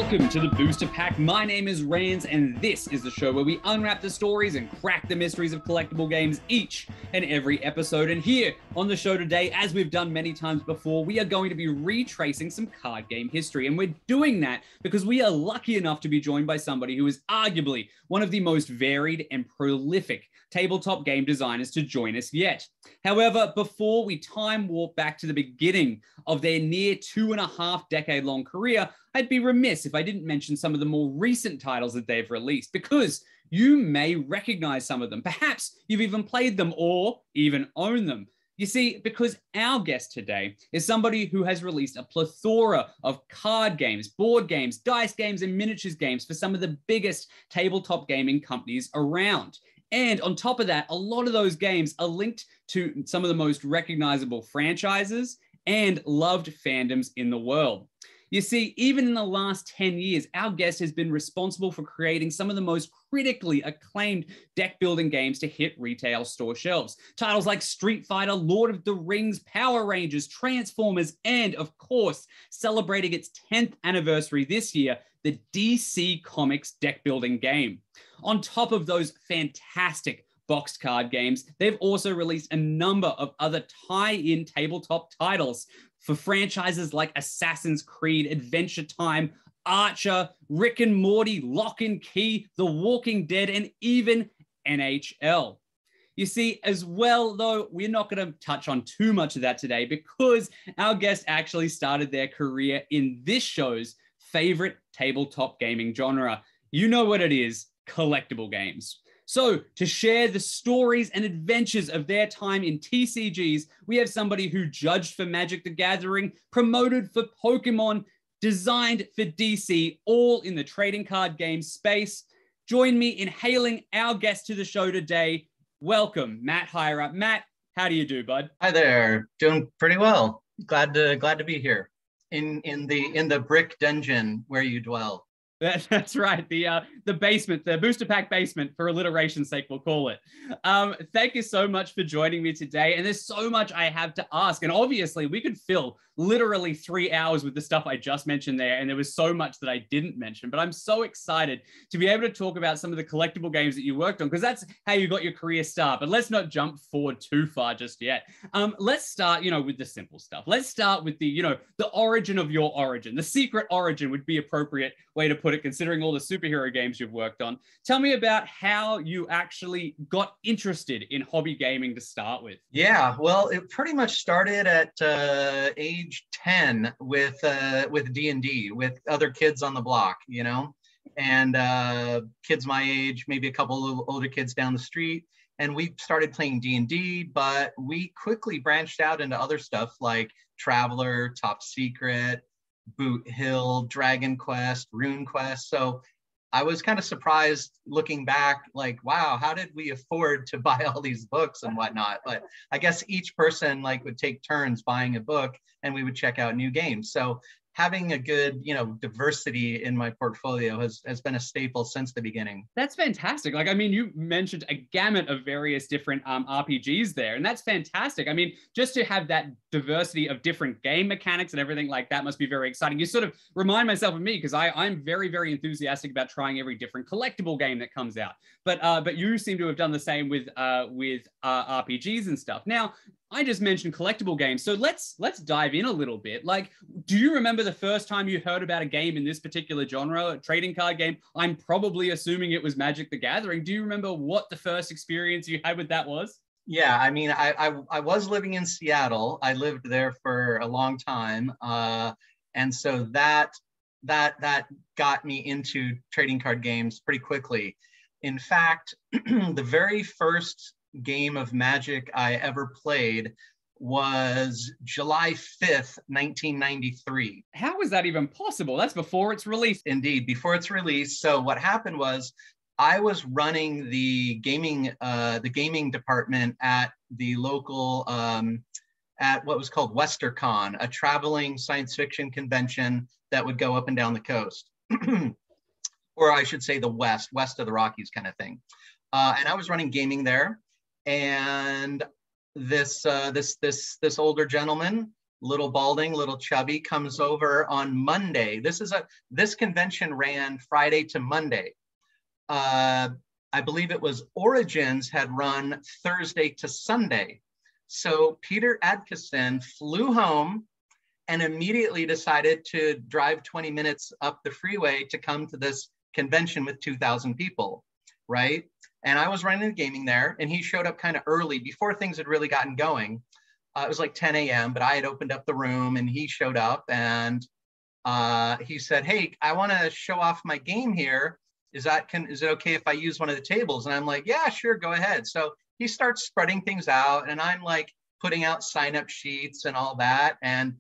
Welcome to the Booster Pack. My name is Rands, and this is the show where we unwrap the stories and crack the mysteries of collectible games each and every episode. And here on the show today, as we've done many times before, we are going to be retracing some card game history. And we're doing that because we are lucky enough to be joined by somebody who is arguably one of the most varied and prolific tabletop game designers to join us yet. However, before we time warp back to the beginning of their near 2.5 decade long career, I'd be remiss if I didn't mention some of the more recent titles that they've released, because you may recognize some of them. Perhaps you've even played them or even own them. You see, because our guest today is somebody who has released a plethora of card games, board games, dice games, and miniatures games for some of the biggest tabletop gaming companies around. And on top of that, a lot of those games are linked to some of the most recognizable franchises and loved fandoms in the world. You see, even in the last 10 years, our guest has been responsible for creating some of the most critically acclaimed deck building games to hit retail store shelves. Titles like Street Fighter, Lord of the Rings, Power Rangers, Transformers, and of course, celebrating its 10th anniversary this year, the DC Comics deck building game. On top of those fantastic boxed card games, they've also released a number of other tie-in tabletop titles for franchises like Assassin's Creed, Adventure Time, Archer, Rick and Morty, Lock and Key, The Walking Dead, and even NHL. You see, as well, though, we're not going to touch on too much of that today because our guest actually started their career in this show's favorite tabletop gaming genre. You know what it is, collectible games. So to share the stories and adventures of their time in TCGs, we have somebody who judged for Magic the Gathering, promoted for Pokemon, designed for DC, all in the trading card game space. Join me in hailing our guest to the show today. Welcome, Matt Hyra. Matt, how do you do, bud? Hi there, doing pretty well. Glad to be here in the brick dungeon where you dwell. That's right. The basement, the booster pack basement, for alliteration's sake, we'll call it. Thank you so much for joining me today. And there's so much I have to ask. And obviously, we could fill literally 3 hours with the stuff I just mentioned there. And there was so much that I didn't mention. But I'm so excited to be able to talk about some of the collectible games that you worked on, because that's how you got your career start. But let's not jump forward too far just yet. Let's start, with the simple stuff. Let's start with the origin of your origin. The secret origin would be appropriate way to put it, considering all the superhero games you've worked on. Tell me about how you actually got interested in hobby gaming to start with. Yeah, well, it pretty much started at age 10 with D&D, with other kids on the block, and kids my age, maybe a couple of older kids down the street. And we started playing D&D, but we quickly branched out into other stuff like Traveler, Top Secret, Boot Hill, Dragon Quest, Rune Quest. So I was kind of surprised looking back, like, wow, how did we afford to buy all these books and whatnot? But I guess each person would take turns buying a book and we would check out new games. So having a good, diversity in my portfolio has been a staple since the beginning. That's fantastic. You mentioned a gamut of various different RPGs there, and that's fantastic. Just to have that diversity of different game mechanics and everything like that must be very exciting. You sort of remind myself of me, because I'm very, very enthusiastic about trying every different collectible game that comes out. But you seem to have done the same with RPGs and stuff. Now, I just mentioned collectible games, so let's dive in a little bit. Do you remember the first time you heard about a game in this particular genre, a trading card game? I'm probably assuming it was Magic the Gathering. Do you remember what the first experience you had with that was? Yeah, I was living in Seattle. I lived there for a long time, and so that got me into trading card games pretty quickly. In fact, the very first game of Magic I ever played was July 5th, 1993. How was that even possible? That's before it's released. Indeed, before it's released. So what happened was I was running the gaming department at the local, at what was called WesterCon, a traveling science fiction convention that would go up and down the coast. Or I should say the west of the Rockies kind of thing. And I was running gaming there. And this older gentleman little balding, little chubby, comes over on Monday. This convention ran Friday to Monday. I believe it was Origins had run Thursday to Sunday. So Peter Adkison flew home and immediately decided to drive 20 minutes up the freeway to come to this convention with 2,000 people, right? And I was running the gaming there, and he showed up kind of early before things had really gotten going. It was like 10 a.m., but I had opened up the room, and he showed up, and he said, "Hey, I want to show off my game here. Is it okay if I use one of the tables?" And I'm like, "Yeah, sure, go ahead." So he starts spreading things out, and I'm like putting out sign-up sheets and all that, and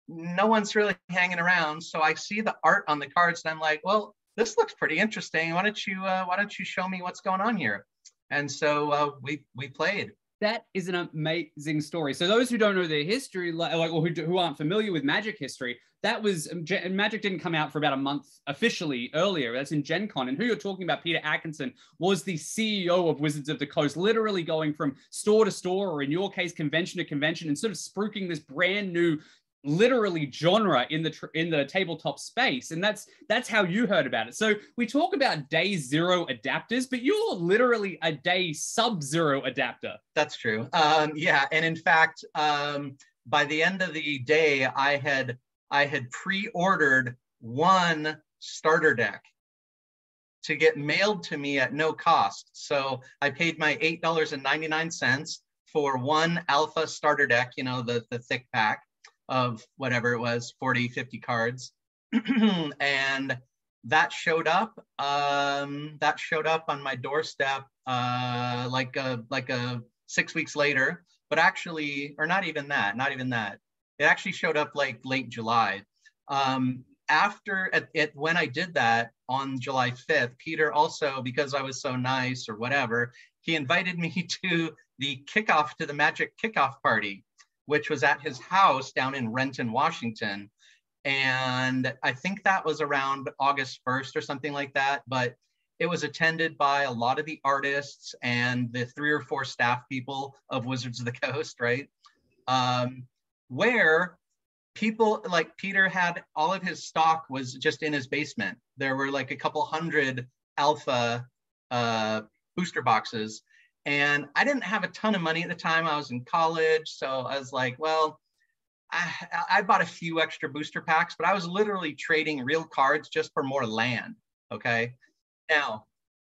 no one's really hanging around. So I see the art on the cards, and I'm like, "Well, this looks pretty interesting. Why don't you show me what's going on here?" And so we played. That is an amazing story. So those who don't know their history, or who aren't familiar with Magic history, that was Magic didn't come out for about a month officially earlier. That's in Gen Con. And who you're talking about, Peter Atkinson, was the CEO of Wizards of the Coast, literally going from store to store, or in your case, convention to convention, and sort of spruiking this brand new, literally, genre in the tabletop space. And that's how you heard about it. So we talk about day zero adapters, but you're literally a day sub-zero adapter. That's true. Yeah, and in fact, by the end of the day, I had pre-ordered one starter deck to get mailed to me at no cost. So I paid my $8.99 for one alpha starter deck, the thick pack of whatever it was, 40, 50 cards. And that showed up on my doorstep like 6 weeks later, but actually, or not even that. It actually showed up like late July. When I did that on July 5th, Peter also, because I was so nice or whatever, he invited me to the Magic kickoff party, which was at his house down in Renton, Washington. And I think that was around August 1st or something like that. But it was attended by a lot of the artists and the 3 or 4 staff people of Wizards of the Coast, right? Where people like Peter had all of his stock was just in his basement. There were like a couple hundred alpha booster boxes. And I didn't have a ton of money at the time. I was in college. So I was like, well, I bought a few extra booster packs, but I was literally trading real cards just for more land. Okay. Now,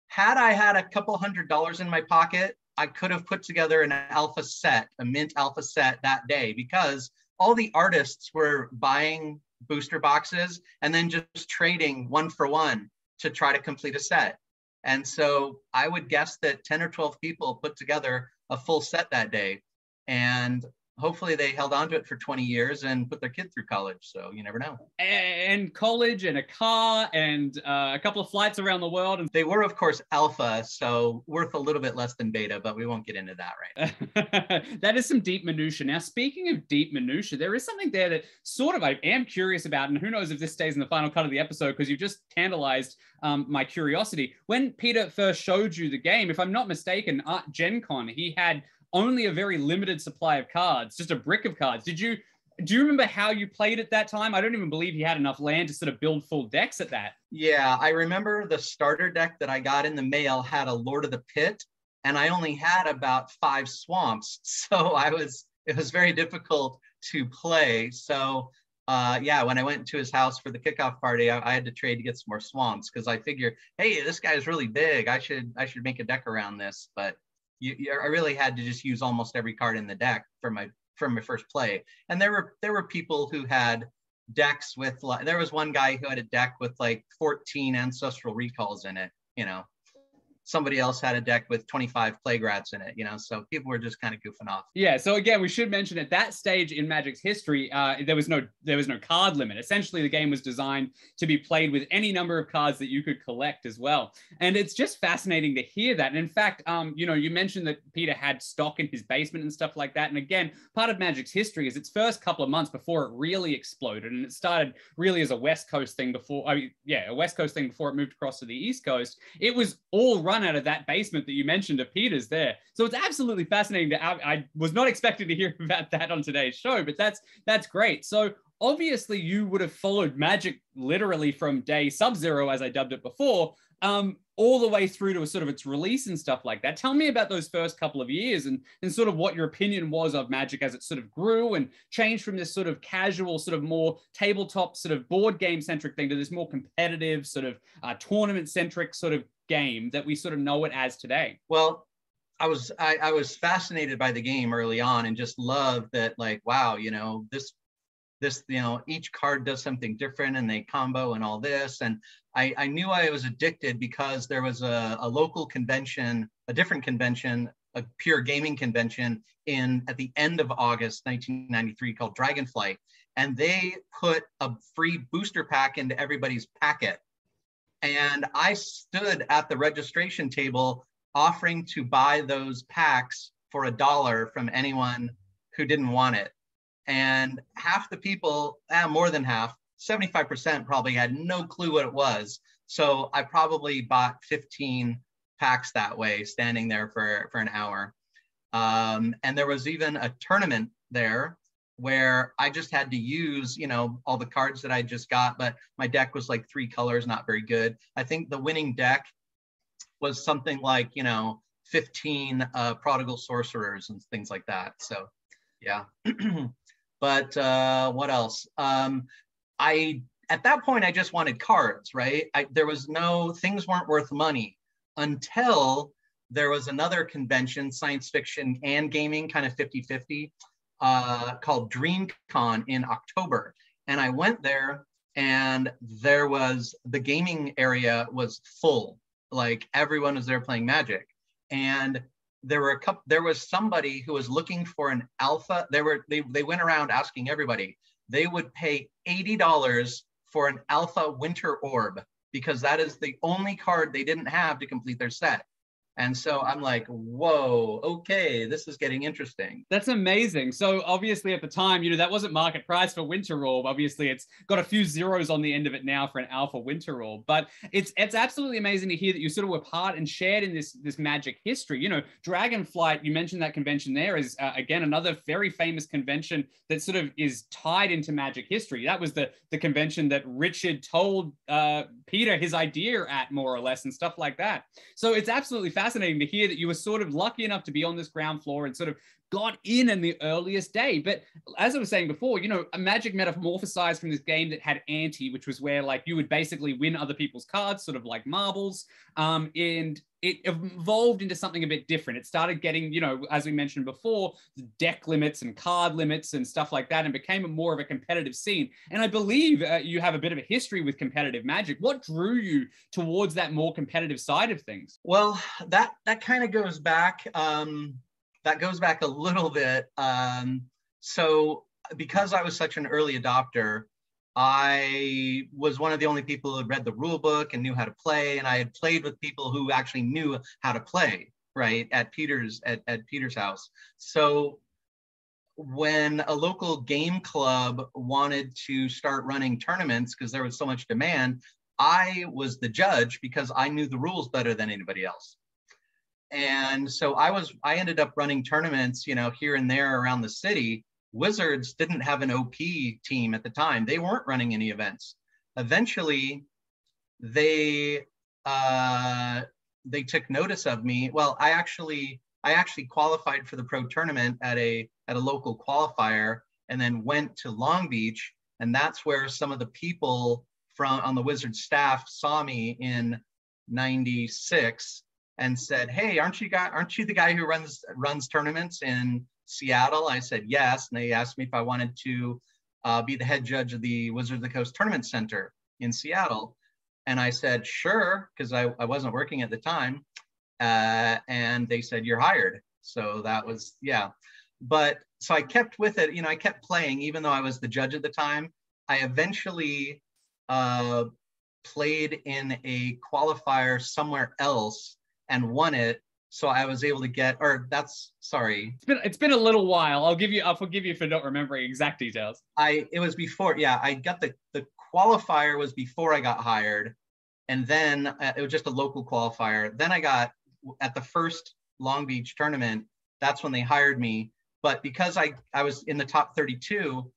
had I had a couple $100 in my pocket, I could have put together an alpha set, a mint alpha set that day, because all the artists were buying booster boxes and then just trading 1 for 1 to try to complete a set. And so I would guess that 10 or 12 people put together a full set that day. And hopefully they held on to it for 20 years and put their kid through college. So you never know. And college and a car and a couple of flights around the world. And they were, of course, alpha, so worth a little bit less than beta, but we won't get into that right. That is some deep minutia. Now, speaking of deep minutia, there is something there that sort of I am curious about, and who knows if this stays in the final cut of the episode, because you've just tantalized my curiosity. When Peter first showed you the game, if I'm not mistaken, at Gen Con, he had only a very limited supply of cards, just a brick of cards. Do you remember how you played at that time? I don't even believe he had enough land to sort of build full decks at that. Yeah, I remember the starter deck that I got in the mail had a Lord of the Pit, and I only had about 5 swamps. So it was very difficult to play. So yeah, when I went to his house for the kickoff party, I had to trade to get some more swamps, because I figured, hey, this guy's really big. I should make a deck around this. But I really had to just use almost every card in the deck for my first play. And there were people who had decks with, there was one guy who had a deck with like 14 ancestral recalls in it, Somebody else had a deck with 25 plague rats in it, so people were just kind of goofing off. Yeah, so again, we should mention at that stage in Magic's history, there was no card limit. Essentially, the game was designed to be played with any number of cards that you could collect as well. And it's just fascinating to hear that. And in fact, you mentioned that Peter had stock in his basement and stuff like that. And again, part of Magic's history is its first couple of months before it really exploded. And it started really as a West Coast thing before it moved across to the East Coast. It was all right run out of that basement that you mentioned at Peter's there. So it's absolutely fascinating. I was not expecting to hear about that on today's show, but that's great. So obviously you would have followed Magic literally from day Sub-Zero, as I dubbed it before, all the way through to a sort of its release and stuff like that. Tell me about those first couple of years and sort of what your opinion was of Magic as it sort of grew and changed from this sort of casual, sort of more tabletop, sort of board game centric thing to this more competitive, sort of tournament centric sort of game that we sort of know it as today. Well, I was fascinated by the game early on and just loved that, like, wow, you know, this, you know, each card does something different and they combo and all this. And I knew I was addicted because there was a local convention, a different convention, a pure gaming convention at the end of August 1993 called Dragonflight. And they put a free booster pack into everybody's packet. And I stood at the registration table offering to buy those packs for $1 from anyone who didn't want it. And half the people, more than half, 75% probably had no clue what it was. So I probably bought 15 packs that way, standing there for an hour. And there was even a tournament there where I just had to use, you know, all the cards that I just got, but my deck was like 3 colors, not very good. I think the winning deck was something like, you know, 15 prodigal sorcerers and things like that. So yeah. But what else? At that point, I just wanted cards, right? There was things weren't worth money until there was another convention, science fiction and gaming, kind of 50-50, called DreamCon in October. And I went there and the gaming area was full. Like everyone was there playing Magic. And there was somebody who was looking for an alpha. They went around asking everybody. They would pay $80 for an alpha winter orb because that is the only card they didn't have to complete their set. And so I'm like, whoa, okay, this is getting interesting. That's amazing. So obviously at the time, you know, that wasn't market price for Winter Orb. Obviously it's got a few zeros on the end of it now for an Alpha Winter Orb. But it's absolutely amazing to hear that you sort of were part and shared in this Magic history. You know, Dragonflight, you mentioned that convention there is, again, another very famous convention that sort of is tied into Magic history. That was the convention that Richard told Peter his idea at, more or less, and stuff like that. So it's absolutely fascinating to hear that you were sort of lucky enough to be on this ground floor and sort of got in the earliest day. But as I was saying before, you know, a Magic metamorphosized from this game that had ante, which was where like you would basically win other people's cards, sort of like marbles. And it evolved into something a bit different. It started getting, you know, as we mentioned before, deck limits and card limits and stuff like that, and became more of a competitive scene. And I believe you have a bit of a history with competitive Magic. What drew you towards that more competitive side of things? Well, that kind of goes back. That goes back a little bit. So because I was such an early adopter, I was one of the only people who had read the rule book and knew how to play. And I had played with people who actually knew how to play, right, at Peter's house. So when a local game club wanted to start running tournaments because there was so much demand, I was the judge because I knew the rules better than anybody else. And so I ended up running tournaments, you know, here and there around the city. Wizards didn't have an OP team at the time. They weren't running any events. Eventually, they took notice of me. Well, I actually qualified for the pro tournament at a local qualifier, and then went to Long Beach, and that's where some of the people on the Wizards staff saw me in '96. And said, "Hey, aren't you the guy who runs tournaments in Seattle?" I said, "Yes." And they asked me if I wanted to be the head judge of the Wizards of the Coast Tournament Center in Seattle. And I said, "Sure," because I wasn't working at the time. And they said, "You're hired." So that was, yeah. But so I kept with it. You know, I kept playing, even though I was the judge at the time. I eventually played in a qualifier somewhere else and won it. So I was able to get, It's been a little while. I'll forgive you for not remembering exact details. It was before, yeah, I got the qualifier was before I got hired. And then it was just a local qualifier. Then I got at the first Long Beach tournament, that's when they hired me. But because I was in the top 32,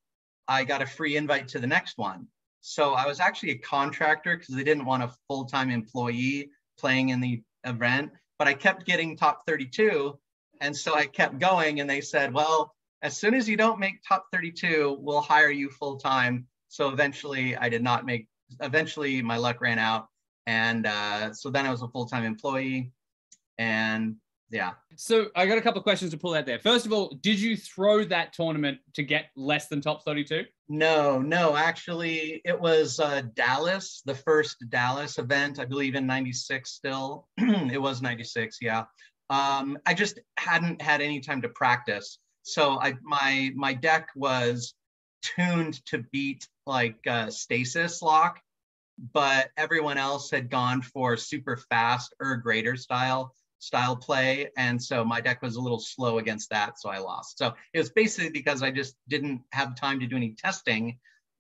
I got a free invite to the next one. So I was actually a contractor because they didn't want a full-time employee playing in the event, but I kept getting top 32. And so I kept going, and they said, well, as soon as you don't make top 32, we'll hire you full-time. So eventually eventually my luck ran out. And so then I was a full-time employee, and yeah. So I got a couple of questions to pull out there. First of all, did you throw that tournament to get less than top 32? No, actually it was Dallas, the first Dallas event, I believe in 96 still. It was 96, yeah. I just hadn't had any time to practice. So my deck was tuned to beat like stasis lock, but everyone else had gone for super fast or greater style play. And so my deck was a little slow against that, so I lost. So it was basically because I just didn't have time to do any testing,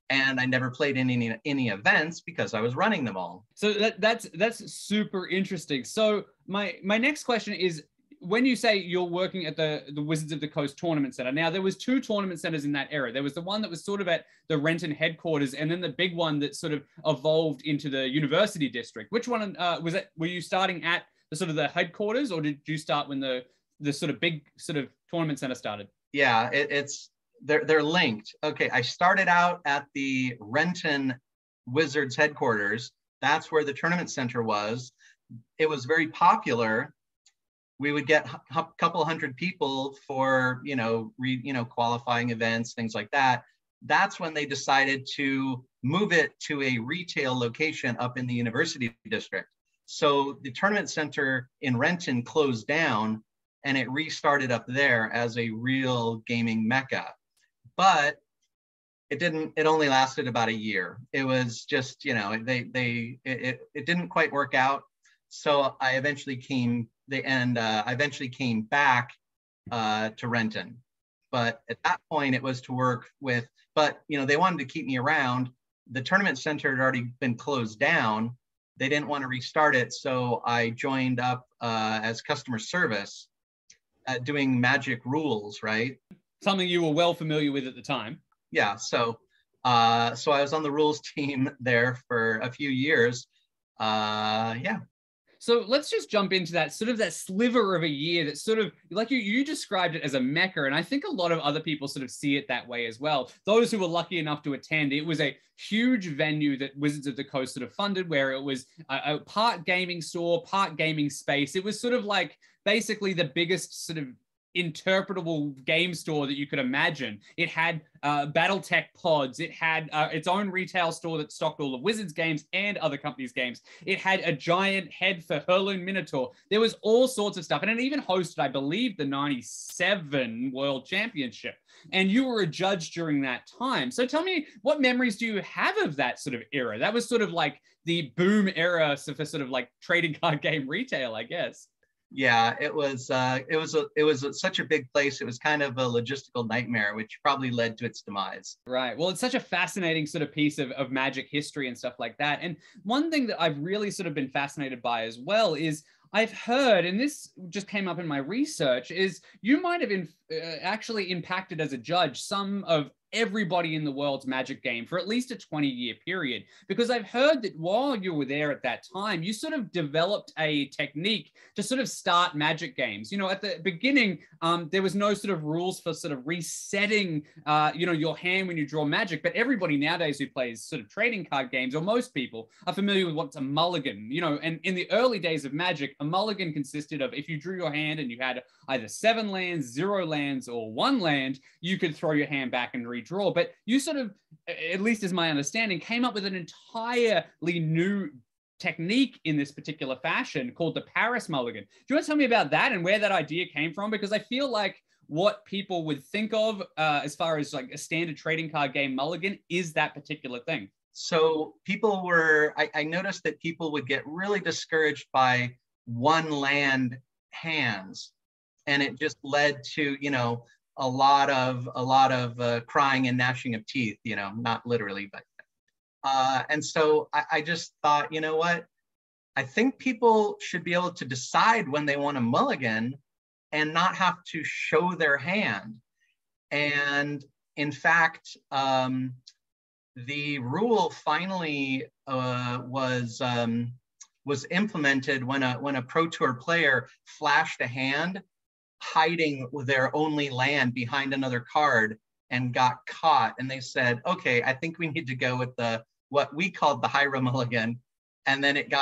and I never played in any events because I was running them all. So that's super interesting. So my next question is, when you say you're working at the Wizards of the Coast Tournament Center, now there was 2 tournament centers in that era. There was the one that was sort of at the Renton headquarters, and then the big one that sort of evolved into the University District. Which one was it? Were you starting at the sort of the headquarters, or did you start when the sort of big sort of tournament center started? Yeah, they're linked. Okay, I started out at the Renton Wizards headquarters. That's where the tournament center was. It was very popular. We would get a couple hundred people for, qualifying events, things like that. That's when they decided to move it to a retail location up in the University District. So the tournament center in Renton closed down, and it restarted up there as a real gaming mecca. But it only lasted about a year. It was just, it didn't quite work out. So I eventually came back to Renton. But at that point, it was to work with, but they wanted to keep me around. The tournament center had already been closed down. They didn't want to restart it, so I joined up as customer service, doing Magic rules, right? Something you were well familiar with at the time. Yeah, so I was on the rules team there for a few years. Yeah. So let's just jump into that sort of that sliver of a year that sort of, like you described it as a mecca. And I think a lot of other people sort of see it that way as well. Those who were lucky enough to attend, it was a huge venue that Wizards of the Coast sort of funded, where it was a part gaming store, part gaming space. It was sort of like basically the biggest sort of interpretable game store that you could imagine. It had BattleTech pods. It had its own retail store that stocked all the Wizards games and other companies' games. It had a giant head for Hurloon Minotaur. There was all sorts of stuff. And it even hosted, I believe, the 97 World Championship. And you were a judge during that time. So tell me, what memories do you have of that sort of era? That was sort of like the boom era for sort of like trading card game retail, I guess. Yeah, it was such a big place. It was kind of a logistical nightmare, which probably led to its demise. Right. Well, it's such a fascinating sort of piece of Magic history and stuff like that. And one thing that I've really sort of been fascinated by as well is I've heard, and this just came up in my research, is you might have actually impacted as a judge some of everybody in the world's Magic game for at least a 20-year period. Because I've heard that while you were there at that time, you sort of developed a technique to sort of start Magic games. At the beginning, there was no sort of rules for sort of resetting, your hand when you draw Magic. But everybody nowadays who plays sort of trading card games, or most people, are familiar with what's a mulligan. And in the early days of Magic, a mulligan consisted of, if you drew your hand and you had either 7 lands, 0 lands, or 1 land, you could throw your hand back and redraw. But you sort of, at least as my understanding, came up with an entirely new technique in this particular fashion called the Paris mulligan. Do you want to tell me about that and where that idea came from? Because I feel like what people would think of as far as like a standard trading card game mulligan is that particular thing. So I noticed that people would get really discouraged by 1 land hands, and it just led to, a lot of crying and gnashing of teeth, not literally, but and so I just thought, you know what, I think people should be able to decide when they want to mulligan and not have to show their hand. And in fact, the rule finally was implemented when a Pro Tour player flashed a hand hiding their only land behind another card and got caught. And they said, okay, I think we need to go with what we called the Hyra mulligan. And then it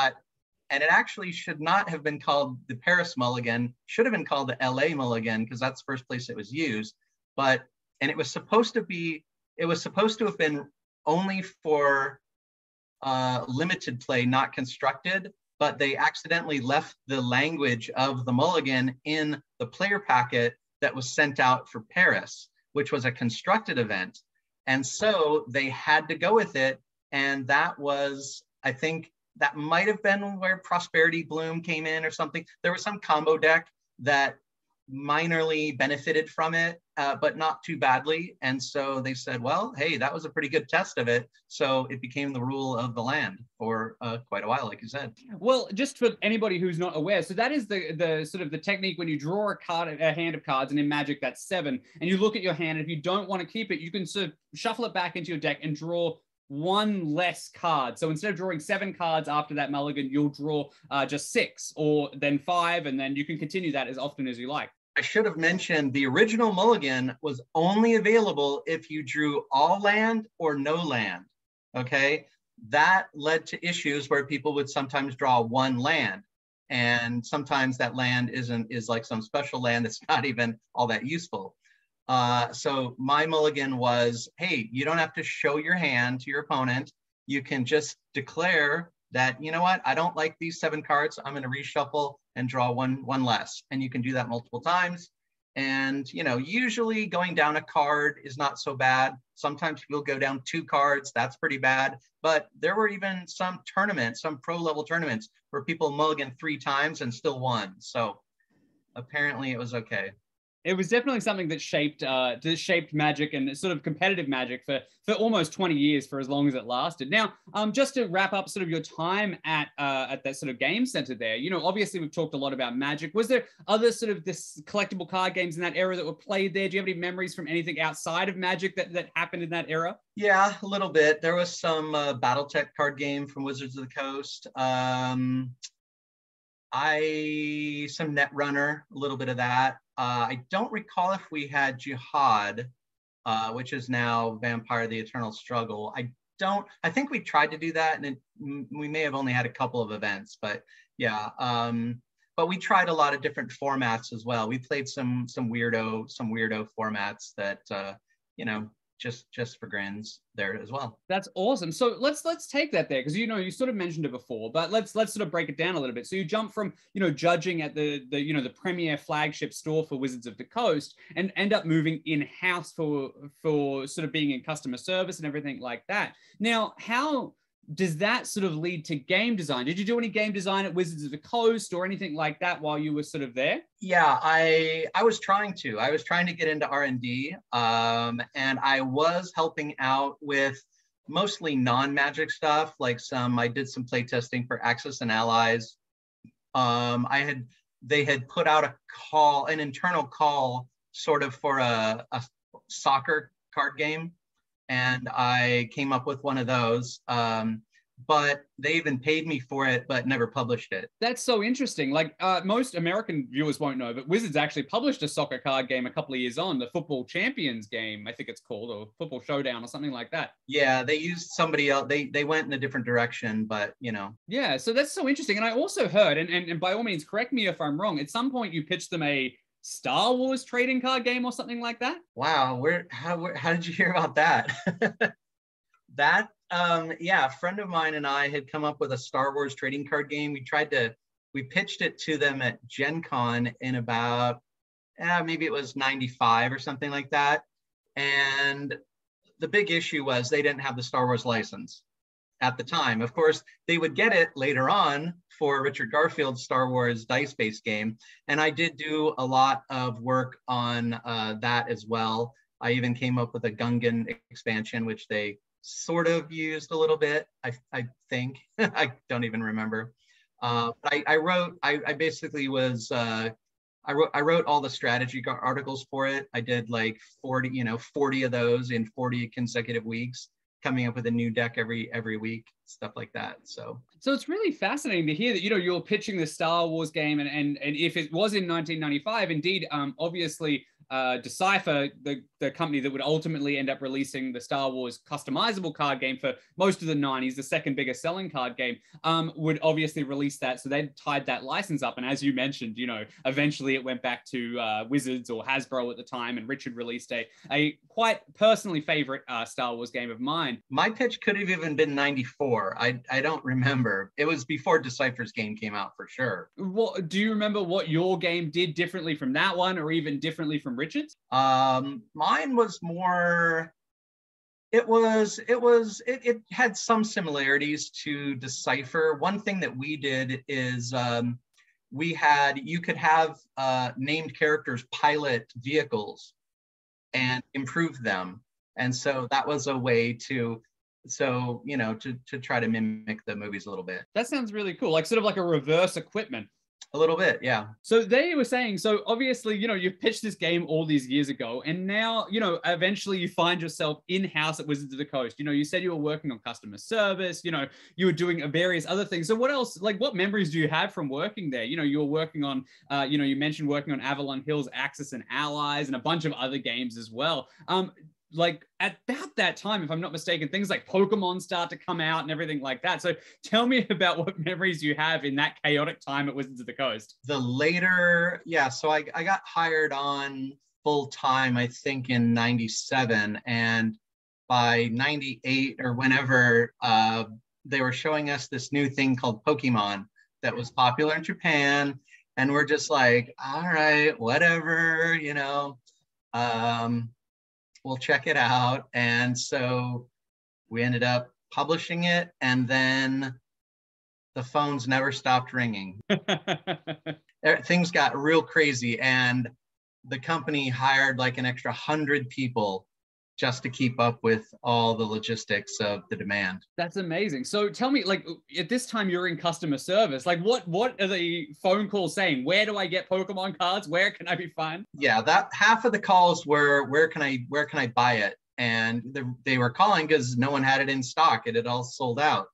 actually should not have been called the Paris mulligan, should have been called the LA mulligan, because that's the first place it was used. And it was supposed to have been only for limited play, not constructed, but they accidentally left the language of the mulligan in the player packet that was sent out for Paris, which was a constructed event. And so they had to go with it. And that was, I think, that might have been where Prosperity Bloom came in or something. There was some combo deck that minorly benefited from it, but not too badly. And so they said, well, hey, that was a pretty good test of it. So it became the rule of the land for quite a while, like you said. Well, just for anybody who's not aware, so that is the sort of the technique when you draw a hand of cards, and in Magic that's 7, and you look at your hand, and if you don't want to keep it, you can sort of shuffle it back into your deck and draw one less card. So instead of drawing 7 cards after that mulligan, you'll draw just 6 or then 5, and then you can continue that as often as you like. I should have mentioned the original mulligan was only available if you drew all land or no land, okay? That led to issues where people would sometimes draw 1 land, and sometimes that land is like some special land that's not even all that useful. So my mulligan was, hey, you don't have to show your hand to your opponent. You can just declare that, you know what, I don't like these 7 cards. I'm going to reshuffle and draw one less. And you can do that multiple times. And, you know, usually going down a card is not so bad. Sometimes people go down 2 cards. That's pretty bad. But there were even some tournaments, some pro level tournaments where people mulligan 3 times and still won. So apparently it was okay. It was definitely something that shaped Magic and sort of competitive Magic for almost 20 years, for as long as it lasted. Now, just to wrap up sort of your time at that sort of game center there, you know, obviously we've talked a lot about Magic. Was there other sort of this collectible card games in that era that were played there? Do you have any memories from anything outside of Magic that happened in that era? Yeah, a little bit. There was some BattleTech card game from Wizards of the Coast. Some Netrunner, a little bit of that. I don't recall if we had Jihad, which is now Vampire: The Eternal Struggle. I think we tried to do that, and we may have only had a couple of events, but yeah. But we tried a lot of different formats as well. We played some weirdo formats that you know, just for grins there as well. That's awesome. So let's take that there, because you know, you sort of mentioned it before, but let's sort of break it down a little bit. So you jump from, you know, judging at the you know, the premier flagship store for Wizards of the Coast and end up moving in-house for sort of being in customer service and everything like that. Now, how does that sort of lead to game design? Did you do any game design at Wizards of the Coast or anything like that while you were sort of there? Yeah, I was trying to get into R&D, and I was helping out with mostly non-Magic stuff. Like I did some playtesting for Axis and Allies. They had put out an internal call sort of for a soccer card game. And I came up with one of those, but they even paid me for it, but never published it. That's so interesting. Like most American viewers won't know, but Wizards actually published a soccer card game a couple of years on, the Football Champions game, I think it's called, or Football Showdown or something like that. Yeah, they used somebody else. They went in a different direction, but you know. Yeah, so that's so interesting. And I also heard, and by all means, correct me if I'm wrong, at some point you pitched them a Star Wars trading card game or something like that? Wow, how did you hear about that? Yeah, a friend of mine and I had come up with a Star Wars trading card game. We pitched it to them at Gen Con in about, maybe it was 95 or something like that. And the big issue was they didn't have the Star Wars license at the time. Of course, they would get it later on for Richard Garfield's Star Wars dice-based game. And I did do a lot of work on that as well. I even came up with a Gungan expansion, which they sort of used a little bit, I think. I don't even remember. But I basically was, I wrote all the strategy articles for it. I did like 40 of those in 40 consecutive weeks, coming up with a new deck every week, stuff like that. So it's really fascinating to hear that, you're pitching the Star Wars game, and if it was in 1995, indeed, obviously, Decipher, the company that would ultimately end up releasing the Star Wars customizable card game for most of the 90s, the second biggest selling card game, would obviously release that. So they tied that license up. And as you mentioned, eventually it went back to Wizards or Hasbro at the time, and Richard released a quite personally favorite Star Wars game of mine. My pitch could have even been 94. I don't remember. It was before Decipher's game came out for sure. What do you remember what your game did differently from that one, or even differently from Richard's? Mine was more, it had some similarities to Decipher. One thing that we did is you could have named characters pilot vehicles and improve them. And so that was a way to try to mimic the movies a little bit. That sounds really cool. Like sort of like a reverse equipment. A little bit, yeah. So they were saying, so obviously, you've pitched this game all these years ago, and now, eventually you find yourself in-house at Wizards of the Coast. You said you were working on customer service, you were doing various other things. So what else, like what memories do you have from working there? You were working on, you mentioned working on Avalon Hill's Axis and Allies and a bunch of other games as well. Like at about that time, if I'm not mistaken, things like Pokemon start to come out and everything like that. So tell me about what memories you have in that chaotic time at Wizards of the Coast. So I got hired on full time, I think in 97. And by 98 or whenever, they were showing us this new thing called Pokemon that was popular in Japan. And we're just like, all right, whatever, we'll check it out. And so we ended up publishing it, and then the phones never stopped ringing. Things got real crazy, and the company hired like an extra 100 people just to keep up with all the logistics of the demand. That's amazing. So tell me, like at this time you're in customer service, like what are the phone calls saying? Where do I get Pokemon cards? Where can I be found? Yeah, that half of the calls were, where can I buy it? And they were calling because no one had it in stock. It had all sold out.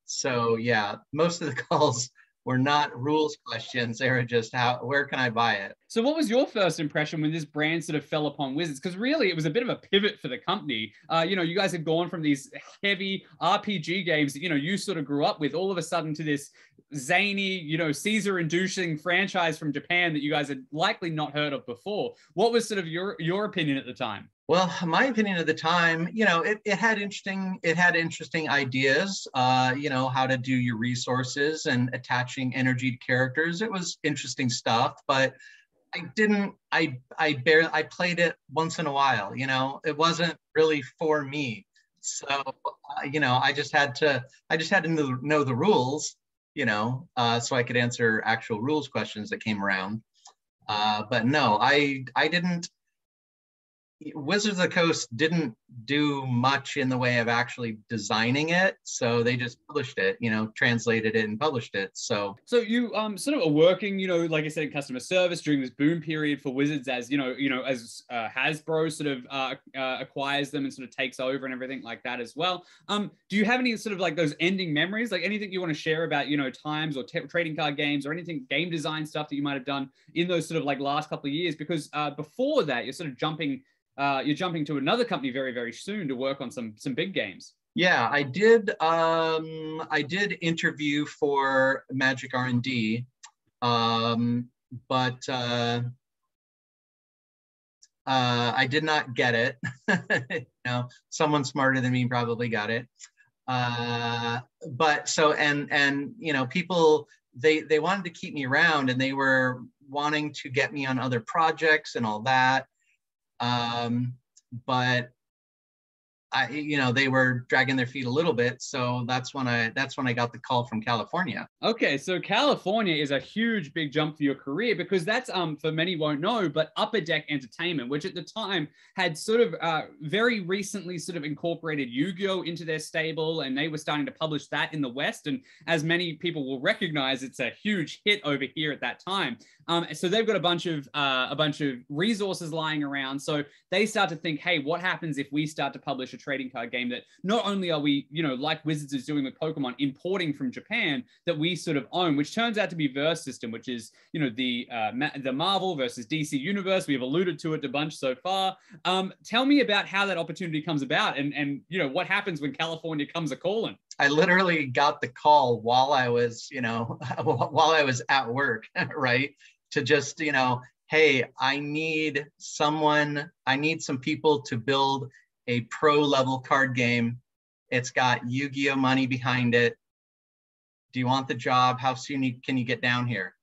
So yeah, most of the calls were not rules questions. They were just where can I buy it? So what was your first impression when this brand sort of fell upon Wizards? Because really it was a bit of a pivot for the company. You guys had gone from these heavy RPG games that, you sort of grew up with, all of a sudden to this zany, Caesar-inducing franchise from Japan that you guys had likely not heard of before. What was sort of your opinion at the time? Well, my opinion at the time, it had interesting ideas, how to do your resources and attaching energy to characters. It was interesting stuff, but I played it once in a while, it wasn't really for me. So, I just had to know the rules, so I could answer actual rules questions that came around. But no, I didn't. Wizards of the Coast didn't do much in the way of actually designing it, so they just published it, translated it and published it. So you sort of are working, like I said, in customer service during this boom period for Wizards, as as Hasbro sort of acquires them and sort of takes over and everything like that as well. Do you have any sort of like those ending memories, like anything you want to share about times or trading card games or anything game design stuff that you might have done in those sort of like last couple of years? Because before that, you're sort of jumping to another company very, very soon to work on some big games. Yeah, I did. I did interview for Magic R&D, but I did not get it. Someone smarter than me probably got it. But so and people they wanted to keep me around, and they were wanting to get me on other projects and all that. But they were dragging their feet a little bit. So that's when I got the call from California. Okay, so California is a huge big jump for your career, because that's for many won't know, but Upper Deck Entertainment, which at the time had sort of very recently sort of incorporated Yu-Gi-Oh into their stable, and they were starting to publish that in the West. And as many people will recognize, it's a huge hit over here at that time. So they've got a bunch of resources lying around. So they start to think, hey, what happens if we start to publish a trading card game that not only are we, like Wizards is doing with Pokemon, importing from Japan, that we sort of own, which turns out to be Verse System, which is, the Marvel versus DC universe. We've alluded to it a bunch so far. Tell me about how that opportunity comes about, and what happens when California comes a calling. I literally got the call while I was, while I was at work, right? To just, hey, I need some people to build a pro level card game. It's got Yu-Gi-Oh money behind it. Do you want the job? How soon can you get down here?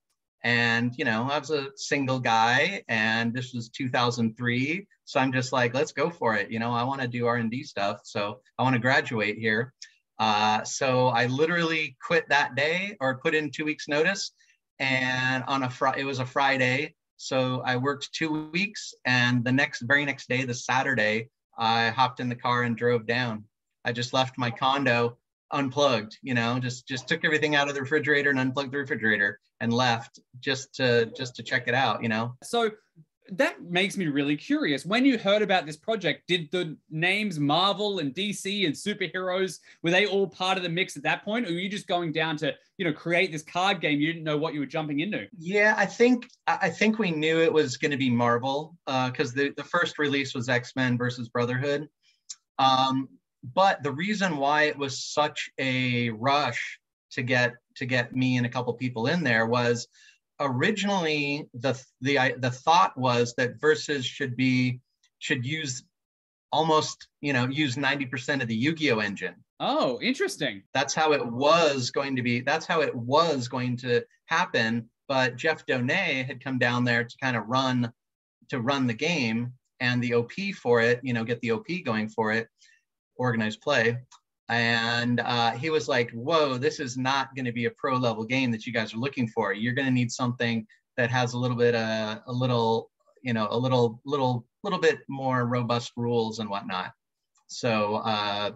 And, I was a single guy, and this was 2003. So I'm just like, let's go for it. I want to do R&D stuff. So I want to graduate here. So I literally quit that day, or put in 2 weeks notice. And it was a Friday. So I worked 2 weeks, and the very next day, the Saturday, I hopped in the car and drove down. I just left my condo unplugged, just took everything out of the refrigerator and unplugged the refrigerator and left just to check it out, So that makes me really curious. When you heard about this project, did the names Marvel and DC and superheroes, were they all part of the mix at that point? Or were you just going down to, create this card game? You didn't know what you were jumping into. Yeah, I think we knew it was going to be Marvel, because the first release was X-Men versus Brotherhood. But the reason why it was such a rush to get me and a couple people in there was, originally the thought was that Versus should use almost, use 90% of the Yu-Gi-Oh engine. Oh, interesting. That's how it was going to be. That's how it was going to happen. But Jeff Donay had come down there to kind of run the game, and the OP for it, get the OP going for it, organized play. And he was like, whoa, this is not going to be a pro level game that you guys are looking for. You're going to need something that has a little bit more robust rules and whatnot. So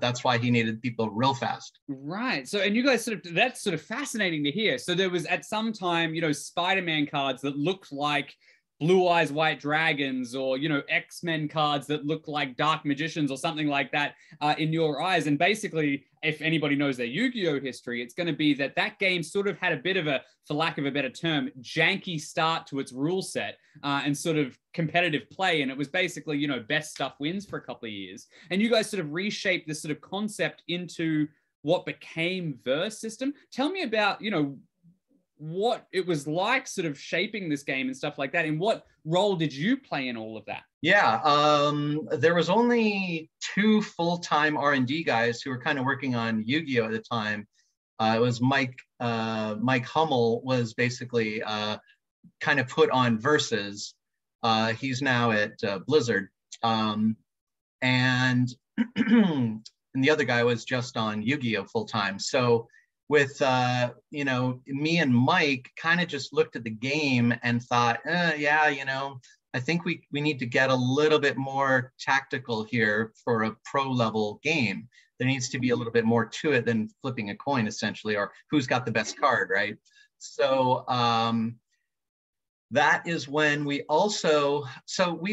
that's why he needed people real fast. Right. So, and you guys that's sort of fascinating to hear. So there was at some time, Spider-Man cards that looked like Blue Eyes White Dragons, or X-Men cards that look like Dark Magicians or something like that in your eyes. And basically, if anybody knows their Yu-Gi-Oh history, it's going to be that game sort of had a bit of a, for lack of a better term, janky start to its rule set and sort of competitive play. And it was basically, best stuff wins for a couple of years. And you guys sort of reshaped this sort of concept into what became Verse System. Tell me about, what it was like sort of shaping this game and stuff like that, and what role did you play in all of that? Yeah, there was only 2 full-time R&D guys who were kind of working on Yu-Gi-Oh at the time. It was Mike Hummel was basically kind of put on Versus. He's now at Blizzard, and the other guy was just on Yu-Gi-Oh full-time. So with me and Mike kind of just looked at the game and thought, I think we need to get a little bit more tactical here for a pro level game. There needs to be a little bit more to it than flipping a coin, essentially, or who's got the best card, right? So that is when we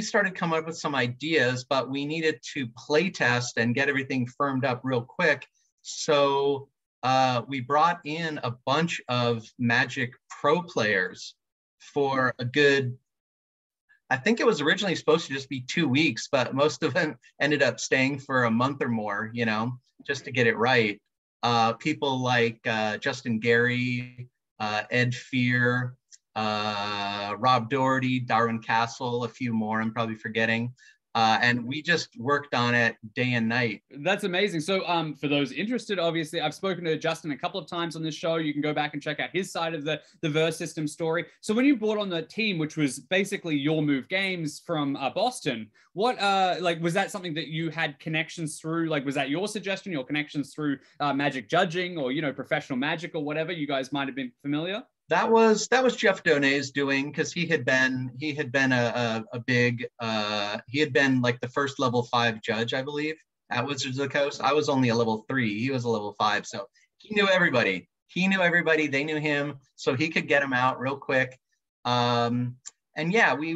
started coming up with some ideas, but we needed to play test and get everything firmed up real quick. So we brought in a bunch of Magic Pro players for a good, I think it was originally supposed to just be 2 weeks, but most of them ended up staying for a month or more, just to get it right. People like Justin Gary, Ed Fear, Rob Doherty, Darwin Castle, a few more I'm probably forgetting. And we just worked on it day and night. That's amazing. So for those interested, obviously, I've spoken to Justin a couple of times on this show. You can go back and check out his side of the Verse System story. So when you brought on the team, which was basically Your Move Games from Boston, what like was that something that you had connections through? Like, was that your suggestion, your connections through Magic Judging or, you know, Professional Magic or whatever? You guys might have been familiar. That was Jeff Donay's doing, because he had been a big he had been like the first level 5 judge, I believe, at Wizards of the Coast. I was only a level 3. He was a level 5, so he knew everybody. They knew him, so he could get him out real quick. And yeah, we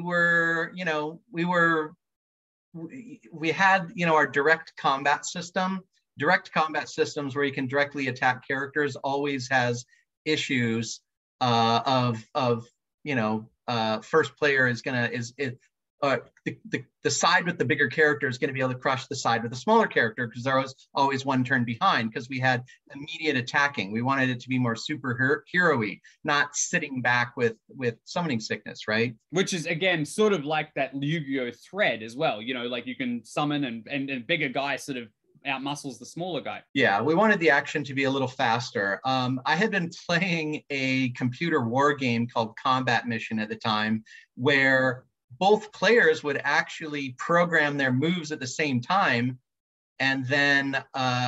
had, you know, our direct combat system. Direct combat systems where you can directly attack characters always has issues of you know, first player is the side with the bigger character is going to be able to crush the side with the smaller character, because there was always one turn behind, because we had immediate attacking. We wanted it to be more superhero-y, not sitting back with summoning sickness, right? Which is, again, sort of like that Yu-Gi-Oh thread as well. You know, like you can summon and bigger guys sort of outmuscles the smaller guy. Yeah, we wanted the action to be a little faster. I had been playing a computer war game called Combat Mission at the time, where both players would actually program their moves at the same time, and then,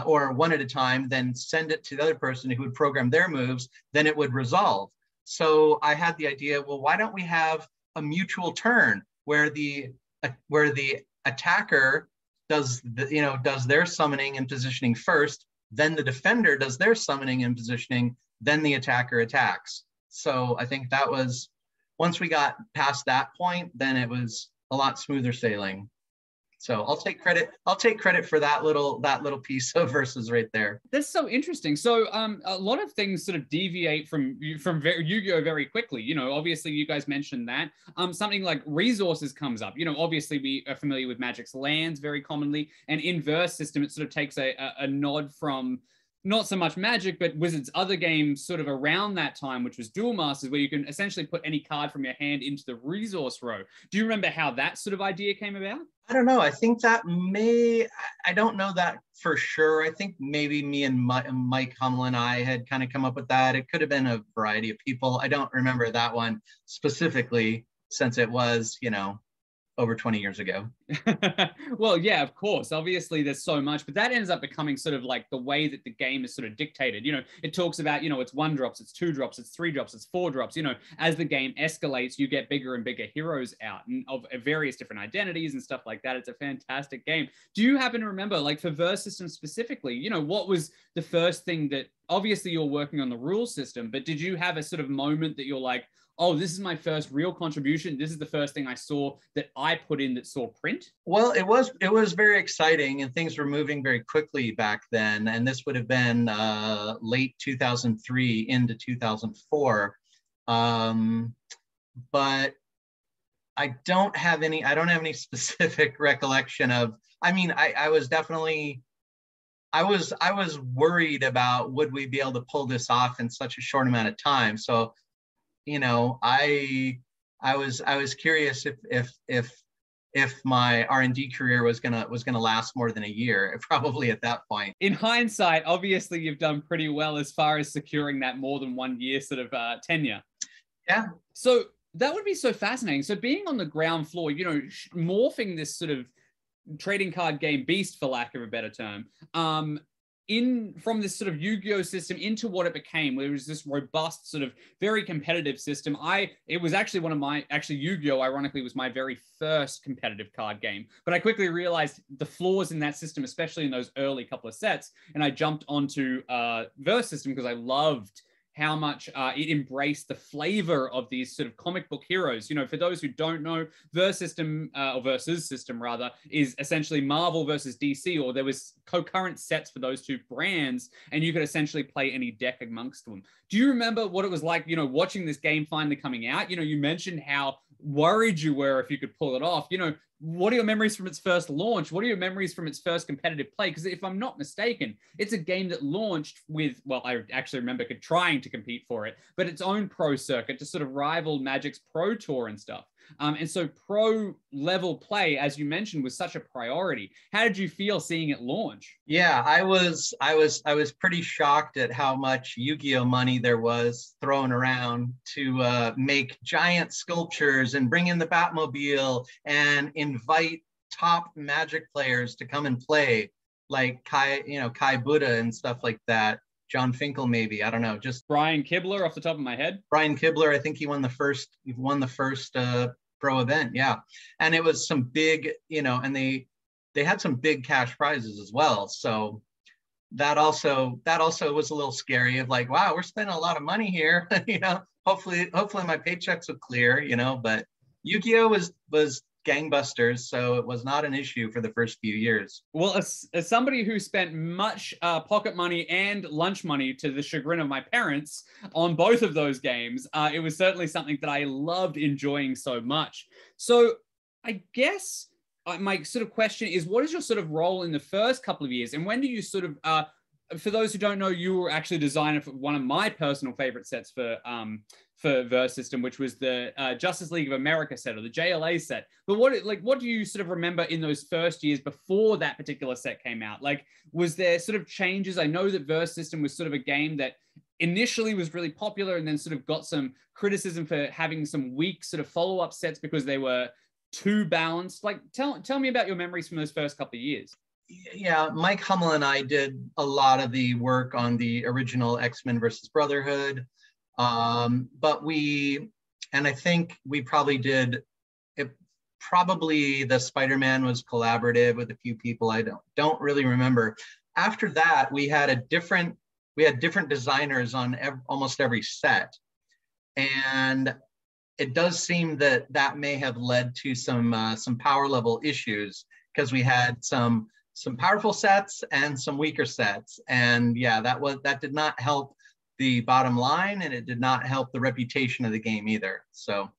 or one at a time, then send it to the other person who would program their moves, then it would resolve. So I had the idea, well, why don't we have a mutual turn where the attacker does their summoning and positioning first, then the defender does their summoning and positioning, then the attacker attacks. So I think that was, once we got past that point, then it was a lot smoother sailing. So I'll take credit for that little piece of verses right there. That's so interesting. So a lot of things sort of deviate from Yu-Gi-Oh very quickly. You know, obviously you guys mentioned that. Something like resources comes up. You know, obviously we are familiar with Magic's lands very commonly, and in Verse System it sort of takes a nod from not so much Magic, but Wizards' other games sort of around that time, which was Duel Masters, where you can essentially put any card from your hand into the resource row. Do you remember how that sort of idea came about? I don't know. I think that I don't know that for sure. I think maybe me and Mike Hummel and I had kind of come up with that. It could have been a variety of people. I don't remember that one specifically, since it was, you know, over 20 years ago. Well, yeah, of course. Obviously, there's so much, but that ends up becoming sort of like the way that the game is sort of dictated. You know, it talks about, you know, it's 1 drops, it's 2 drops, it's 3 drops, it's 4 drops. You know, as the game escalates, you get bigger and bigger heroes out and of various different identities and stuff like that. It's a fantastic game. Do you happen to remember, like for Verse System specifically, you know, what was the first thing that, obviously you're working on the rules system, but did you have a sort of moment that you're like, oh, this is my first real contribution. This is the first thing I saw that I put in that saw print? Well, it was very exciting, and things were moving very quickly back then. And this would have been late 2003 into 2004. But I don't have any specific recollection of, I mean, I was definitely, I was worried about, would we be able to pull this off in such a short amount of time? So, you know, I was curious if my R&D career was gonna last more than a year, probably at that point. In hindsight, obviously you've done pretty well as far as securing that more than 1 year sort of tenure. Yeah. So that would be so fascinating. So being on the ground floor, you know, morphing this sort of trading card game beast, for lack of a better term, from this sort of Yu-Gi-Oh system into what it became, where it was this robust sort of very competitive system. It was actually Yu-Gi-Oh ironically was my very first competitive card game, but I quickly realized the flaws in that system, especially in those early couple of sets. And I jumped onto Verse System because I loved how much it embraced the flavor of these sort of comic book heroes. You know, for those who don't know, Verse System, or Versus System rather, is essentially Marvel versus DC, or there was concurrent sets for those two brands, and you could essentially play any deck amongst them. Do you remember what it was like, you know, watching this game finally coming out? You know, you mentioned how worried you were if you could pull it off. You know, what are your memories from its first launch? What are your memories from its first competitive play? Because if I'm not mistaken, it's a game that launched with, well, I actually remember trying to compete for it, but its own pro circuit to sort of rival Magic's Pro Tour and stuff. And so pro level play, as you mentioned, was such a priority. How did you feel seeing it launch? Yeah, I was pretty shocked at how much Yu-Gi-Oh money there was thrown around to make giant sculptures and bring in the Batmobile and invite top Magic players to come and play, like Kai Buddha and stuff like that. John Finkel, maybe, I don't know, just Brian Kibler off the top of my head. Brian Kibler, I think he won the first pro event, yeah. And it was some big, and they had some big cash prizes as well. So that also was a little scary of like, wow, we're spending a lot of money here. Hopefully my paychecks will clear, but Yu-Gi-Oh was gangbusters, so it was not an issue for the first few years. Well, as somebody who spent much pocket money and lunch money, to the chagrin of my parents, on both of those games, it was certainly something that I loved enjoying so much. So I guess my sort of question is, what is your sort of role in the first couple of years? And when do you sort of, for those who don't know, you were actually a designer for one of my personal favorite sets for Verse System, which was the Justice League of America set, or the JLA set. But what do you sort of remember in those first years before that particular set came out? Like, was there sort of changes? I know that Verse System was sort of a game that initially was really popular and then sort of got some criticism for having some weak sort of follow-up sets because they were too balanced. Like, tell me about your memories from those first couple of years. Yeah, Mike Hummel and I did a lot of the work on the original X-Men versus Brotherhood. But I think we probably did it. Probably the Spider-Man was collaborative with a few people. I don't really remember. After that, we had different designers on almost every set, and it does seem that may have led to some power level issues, because we had some powerful sets and some weaker sets, and yeah, that did not help the bottom line, and it did not help the reputation of the game either. So,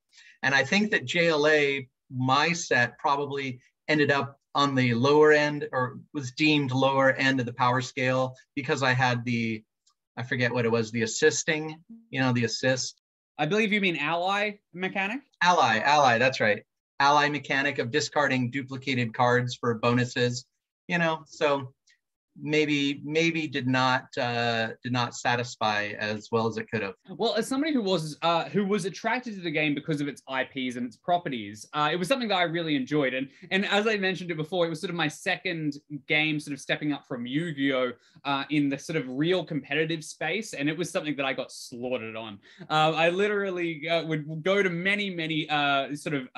and I think that JLA, my set, probably ended up on the lower end, or was deemed lower end of the power scale, because I had I forget what it was, the assisting, the assist. I believe you mean ally mechanic? Ally, that's right. Ally mechanic of discarding duplicated cards for bonuses, so maybe did not satisfy as well as it could have. Well, as somebody who was attracted to the game because of its IPs and its properties, it was something that I really enjoyed. And as I mentioned it before, it was sort of my second game, sort of stepping up from Yu-Gi-Oh! In the sort of real competitive space, and it was something that I got slaughtered on. I literally would go to many sort of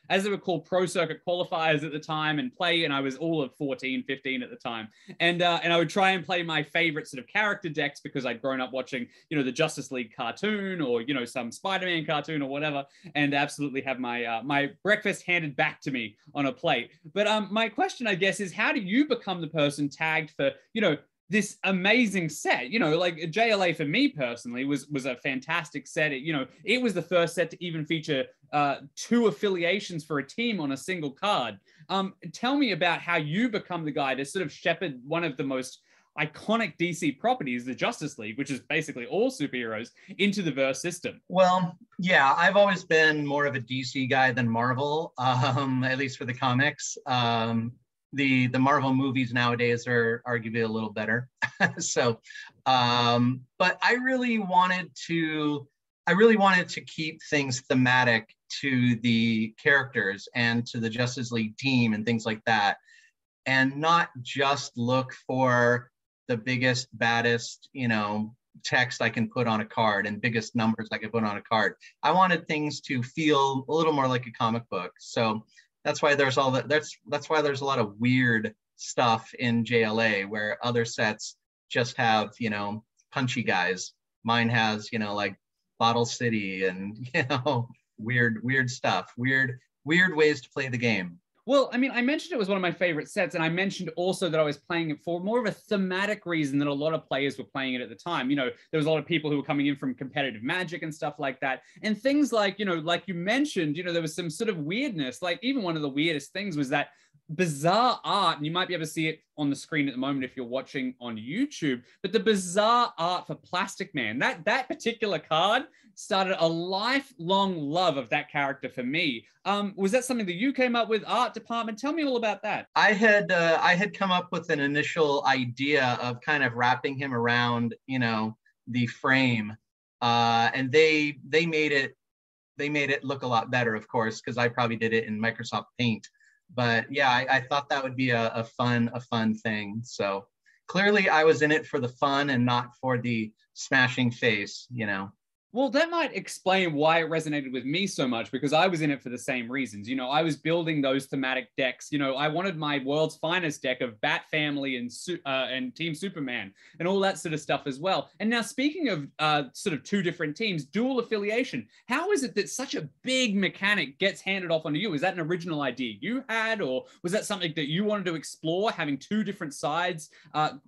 as they were called, pro circuit qualifiers at the time, and play, and I was all of 14, 15 at the time. And I would try and play my favorite sort of character decks because I'd grown up watching, the Justice League cartoon, or, some Spider-Man cartoon or whatever, and absolutely have my my breakfast handed back to me on a plate. But my question, I guess, is how do you become the person tagged for, this amazing set? Like JLA for me personally was a fantastic set. It was the first set to even feature 2 affiliations for a team on a single card. Tell me about how you become the guy to sort of shepherd one of the most iconic DC properties, the Justice League, which is basically all superheroes, into the Verse system. Well, yeah, I've always been more of a DC guy than Marvel, at least for the comics. The Marvel movies nowadays are arguably a little better. So, but I really wanted to keep things thematic to the characters and to the Justice League team and things like that, and not just look for the biggest, baddest, text I can put on a card and biggest numbers I can put on a card. I wanted things to feel a little more like a comic book. So that's why there's all that. That's why there's a lot of weird stuff in JLA where other sets just have, punchy guys. Mine has, like Bottle City and, weird stuff, weird ways to play the game. Well, I mean, I mentioned it was one of my favorite sets, and I mentioned also that I was playing it for more of a thematic reason than a lot of players were playing it at the time. There was a lot of people who were coming in from competitive Magic and stuff like that. And things like, like you mentioned, there was some sort of weirdness. Like, even one of the weirdest things was that bizarre art, and you might be able to see it on the screen at the moment if you're watching on YouTube, but the bizarre art for Plastic Man, that particular card started a lifelong love of that character for me. Was that something that you came up with, art department? Tell me all about that. I had come up with an initial idea of kind of wrapping him around, the frame, and they made it look a lot better, of course, because I probably did it in Microsoft Paint. But yeah, I thought that would be a fun thing. So clearly I was in it for the fun and not for the smashing face, Well, that might explain why it resonated with me so much, because I was in it for the same reasons. I was building those thematic decks. I wanted my world's finest deck of Bat Family and Team Superman and all that sort of stuff as well. And now, speaking of sort of two different teams, dual affiliation, how is it that such a big mechanic gets handed off onto you? Is that an original idea you had, or was that something that you wanted to explore, having two different sides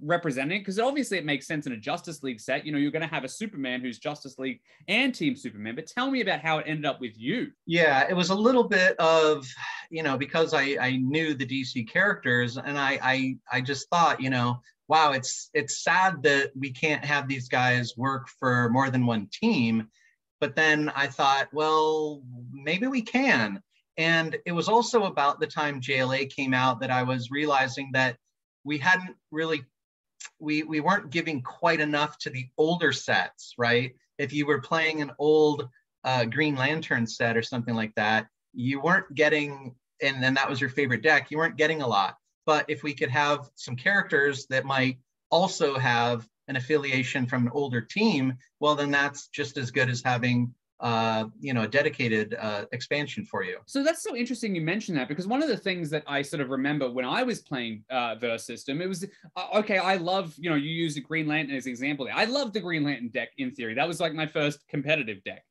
representing? Because obviously it makes sense in a Justice League set. You're going to have a Superman who's Justice League and Team Superman, but tell me about how it ended up with you. Yeah, it was a little bit of, because I knew the DC characters, and I just thought, wow, it's sad that we can't have these guys work for more than one team. But then I thought, well, maybe we can. And it was also about the time JLA came out that I was realizing that we hadn't really, we weren't giving quite enough to the older sets, right? If you were playing an old Green Lantern set or something like that, you weren't getting, and then that was your favorite deck, you weren't getting a lot. But if we could have some characters that might also have an affiliation from an older team, well, then that's just as good as having a dedicated expansion for you. So that's so interesting you mentioned that, because one of the things that I sort of remember when I was playing Verse System, it was, okay, I love, you use the Green Lantern as an example. I love the Green Lantern deck in theory. That was like my first competitive deck.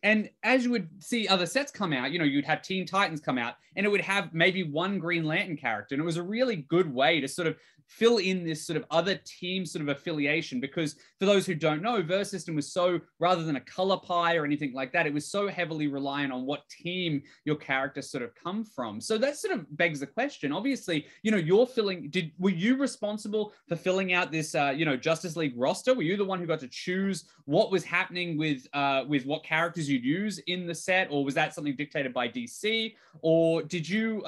And as you would see other sets come out, you'd have Teen Titans come out, and it would have maybe one Green Lantern character. And it was a really good way to sort of fill in this sort of other team sort of affiliation, because for those who don't know, Verse System was so, rather than a color pie or anything like that, it was so heavily reliant on what team your characters sort of come from. So that sort of begs the question. Obviously, were you responsible for filling out this, Justice League roster? Were you the one who got to choose what was happening with what characters you'd use in the set, or was that something dictated by DC? Or did you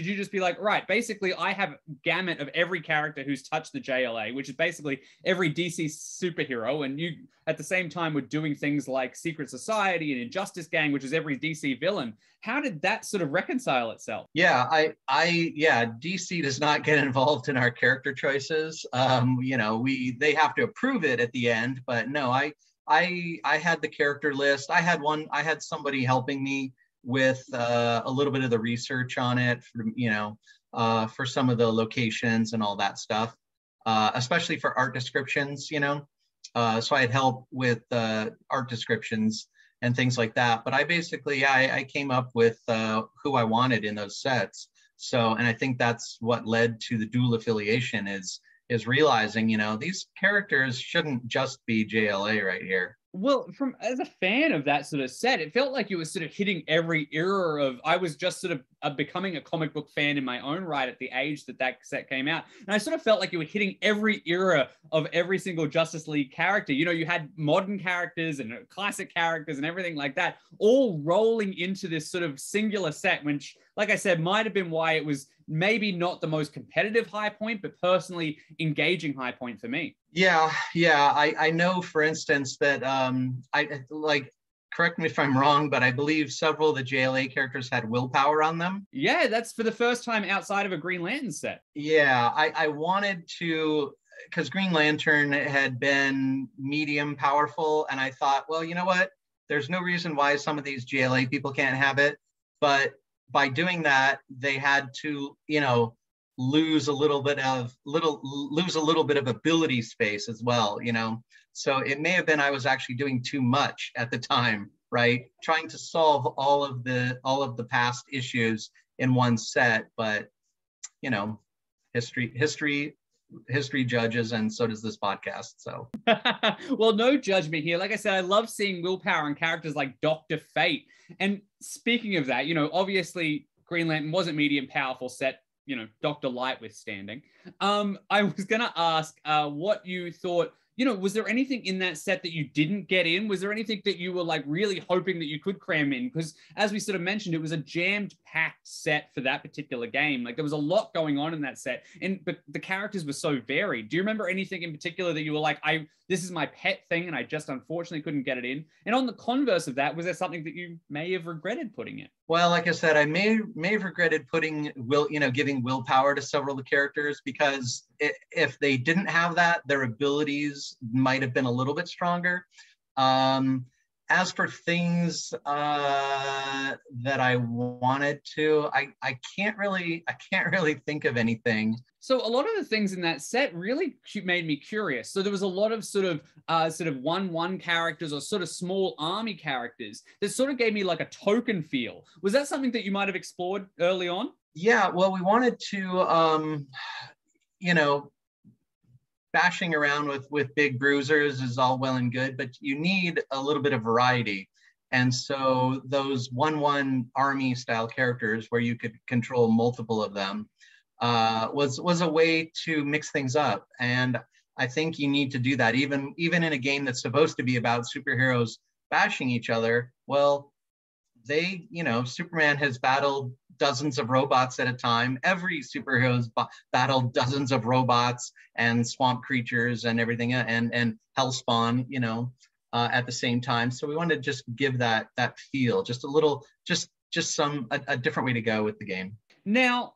just be like, right, basically I have a gamut of every character who's touched the JLA, which is basically every DC superhero, and you at the same time were doing things like Secret Society and Injustice Gang, which is every DC villain. How did that sort of reconcile itself? Yeah, DC does not get involved in our character choices. They have to approve it at the end, but no, I had the character list. I had somebody helping me with a little bit of the research on it, for some of the locations and all that stuff, especially for art descriptions, so I'd help with art descriptions and things like that. But I basically, I came up with who I wanted in those sets. So, and I think that's what led to the dual affiliation is realizing, these characters shouldn't just be JLA right here. Well, as a fan of that sort of set, it felt like you were sort of hitting every era of, I was just sort of becoming a comic book fan in my own right at the age that set came out. And I sort of felt like you were hitting every era of every single Justice League character. You had modern characters and classic characters and everything like that, all rolling into this sort of singular set, which, like I said, might have been why it was maybe not the most competitive high point, but personally engaging high point for me. Yeah. I know, for instance, that correct me if I'm wrong, but I believe several of the JLA characters had willpower on them. Yeah, that's for the first time outside of a Green Lantern set. Yeah, I wanted to, because Green Lantern had been medium powerful, and I thought, well, you know what? There's no reason why some of these JLA people can't have it, but by doing that, they had to, lose a little bit of ability space as well, So it may have been I was actually doing too much at the time, right? Trying to solve all of the past issues in one set, but history judges, and so does this podcast. So well, no judgment here. Like I said, I love seeing willpower in characters like Dr. Fate. And speaking of that, obviously Green Lantern was a medium powerful set, you know, Dr. Light withstanding. I was going to ask what you thought, you know, was there anything in that set that you didn't get in? Was there anything that you were like really hoping that you could cram in? Because as we sort of mentioned, it was a jammed packed set for that particular game. Like there was a lot going on in that set, but the characters were so varied. Do you remember anything in particular that you were like, this is my pet thing and I just unfortunately couldn't get it in? And on the converse of that, was there something that you may have regretted putting in? Well, like I said, I may have regretted putting giving willpower to several of the characters, because if they didn't have that, their abilities might have been a little bit stronger. As for things that I wanted to, I can't really think of anything. So a lot of the things in that set really made me curious. So there was a lot of sort of 1/1 characters or sort of small army characters that sort of gave me like a token feel. Was that something that you might have explored early on? Yeah, well, we wanted to, bashing around with big bruisers is all well and good, but you need a little bit of variety. And so those 1/1 army style characters where you could control multiple of them was a way to mix things up. And I think you need to do that even in a game that's supposed to be about superheroes bashing each other. Well, Superman has battled dozens of robots at a time. Every superhero's battled dozens of robots and swamp creatures and everything, and Hellspawn, at the same time. So we wanted to just give that feel, just a little, just a different way to go with the game. Now,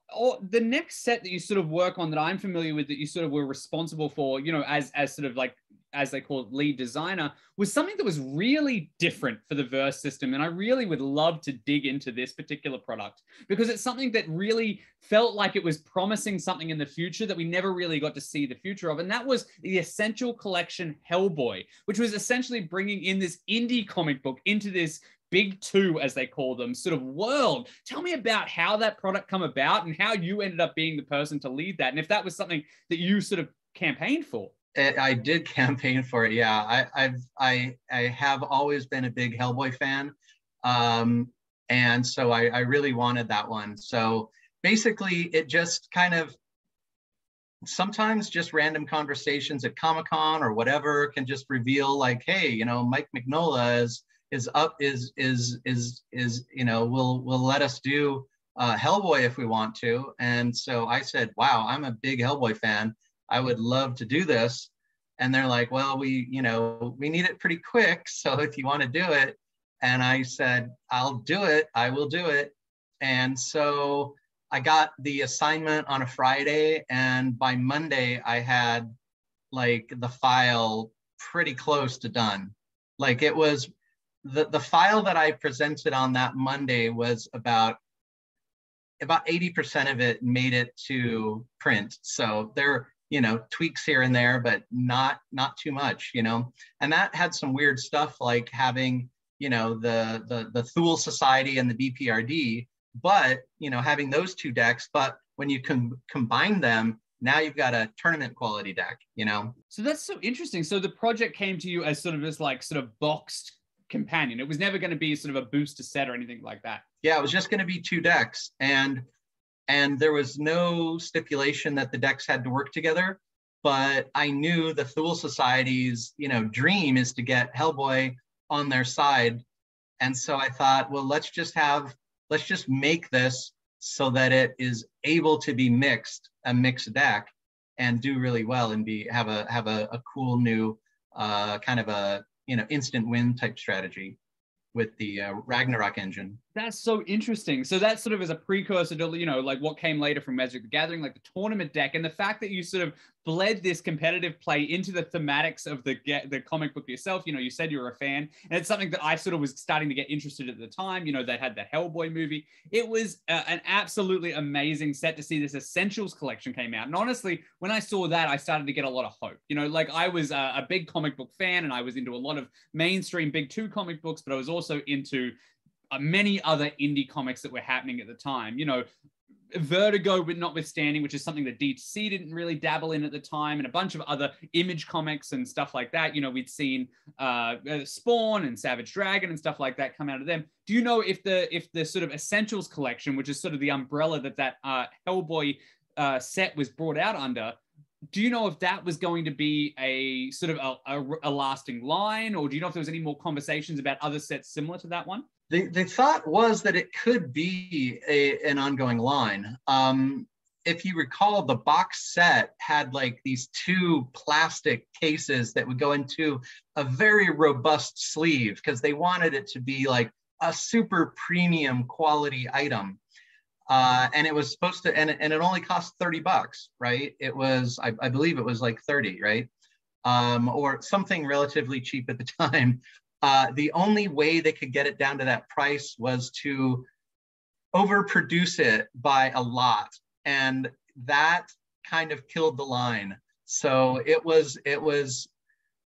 the next set that you sort of work on that I'm familiar with, that you sort of were responsible for, as sort of like, as they call it, lead designer, was something that was really different for the Verse system. And I really would love to dig into this particular product because it's something that really felt like it was promising something in the future that we never really got to see the future of. And that was the Essential Collection Hellboy, which was essentially bringing in this indie comic book into this big two, as they call them, sort of world. Tell me about how that product come about and how you ended up being the person to lead that. And if that was something that you sort of campaigned for. I did campaign for it. Yeah, I have always been a big Hellboy fan, and so I really wanted that one. So basically, it just kind of sometimes just random conversations at Comic-Con or whatever can just reveal like, hey, Mike Mignola will let us do Hellboy if we want to. And so I said, wow, I'm a big Hellboy fan. I would love to do this. And they're like, well, we need it pretty quick. So if you want to do it. And I said, I'll do it. I will do it. And so I got the assignment on a Friday. And by Monday, I had like the file pretty close to done. Like it was the file that I presented on that Monday was about 80% of it made it to print. So there tweaks here and there, but not too much, and that had some weird stuff like having, the Thule Society and the BPRD, but, having those two decks, but when you can combine them, now you've got a tournament quality deck, So that's so interesting. So the project came to you as sort of boxed companion. It was never going to be sort of a booster set or anything like that. Yeah, it was just going to be two decks. And there was no stipulation that the decks had to work together, but I knew the Thule Society's, dream is to get Hellboy on their side. And so I thought, well, let's just make this so that it is able to be a mixed deck and do really well and have a cool new kind of a, instant win type strategy with the Ragnarok engine. That's so interesting. So that sort of is a precursor to, like what came later from Magic the Gathering, like the tournament deck, and the fact that you sort of bled this competitive play into the thematics of the comic book yourself. You said you were a fan, and it's something that I sort of was starting to get interested at the time. They had the Hellboy movie. It was an absolutely amazing set to see this Essentials collection came out. And honestly, when I saw that, I started to get a lot of hope. Like I was a big comic book fan, and I was into a lot of mainstream big two comic books, but I was also into many other indie comics that were happening at the time. Vertigo, but notwithstanding, which is something that DTC didn't really dabble in at the time, and a bunch of other Image comics and stuff like that. You know, we'd seen Spawn and Savage Dragon and stuff like that come out of them. Do you know if the sort of Essentials collection, which is sort of the umbrella that Hellboy set was brought out under, do you know if that was going to be a sort of a lasting line, or do you know if there was any more conversations about other sets similar to that one? The thought was that it could be an ongoing line. If you recall, the box set had like these 2 plastic cases that would go into a very robust sleeve because they wanted it to be like a super premium quality item. And it was supposed to, and it only cost $30, right? It was, I believe it was like 30, right? Or something relatively cheap at the time. The only way they could get it down to that price was to overproduce it by a lot. And that kind of killed the line. So it was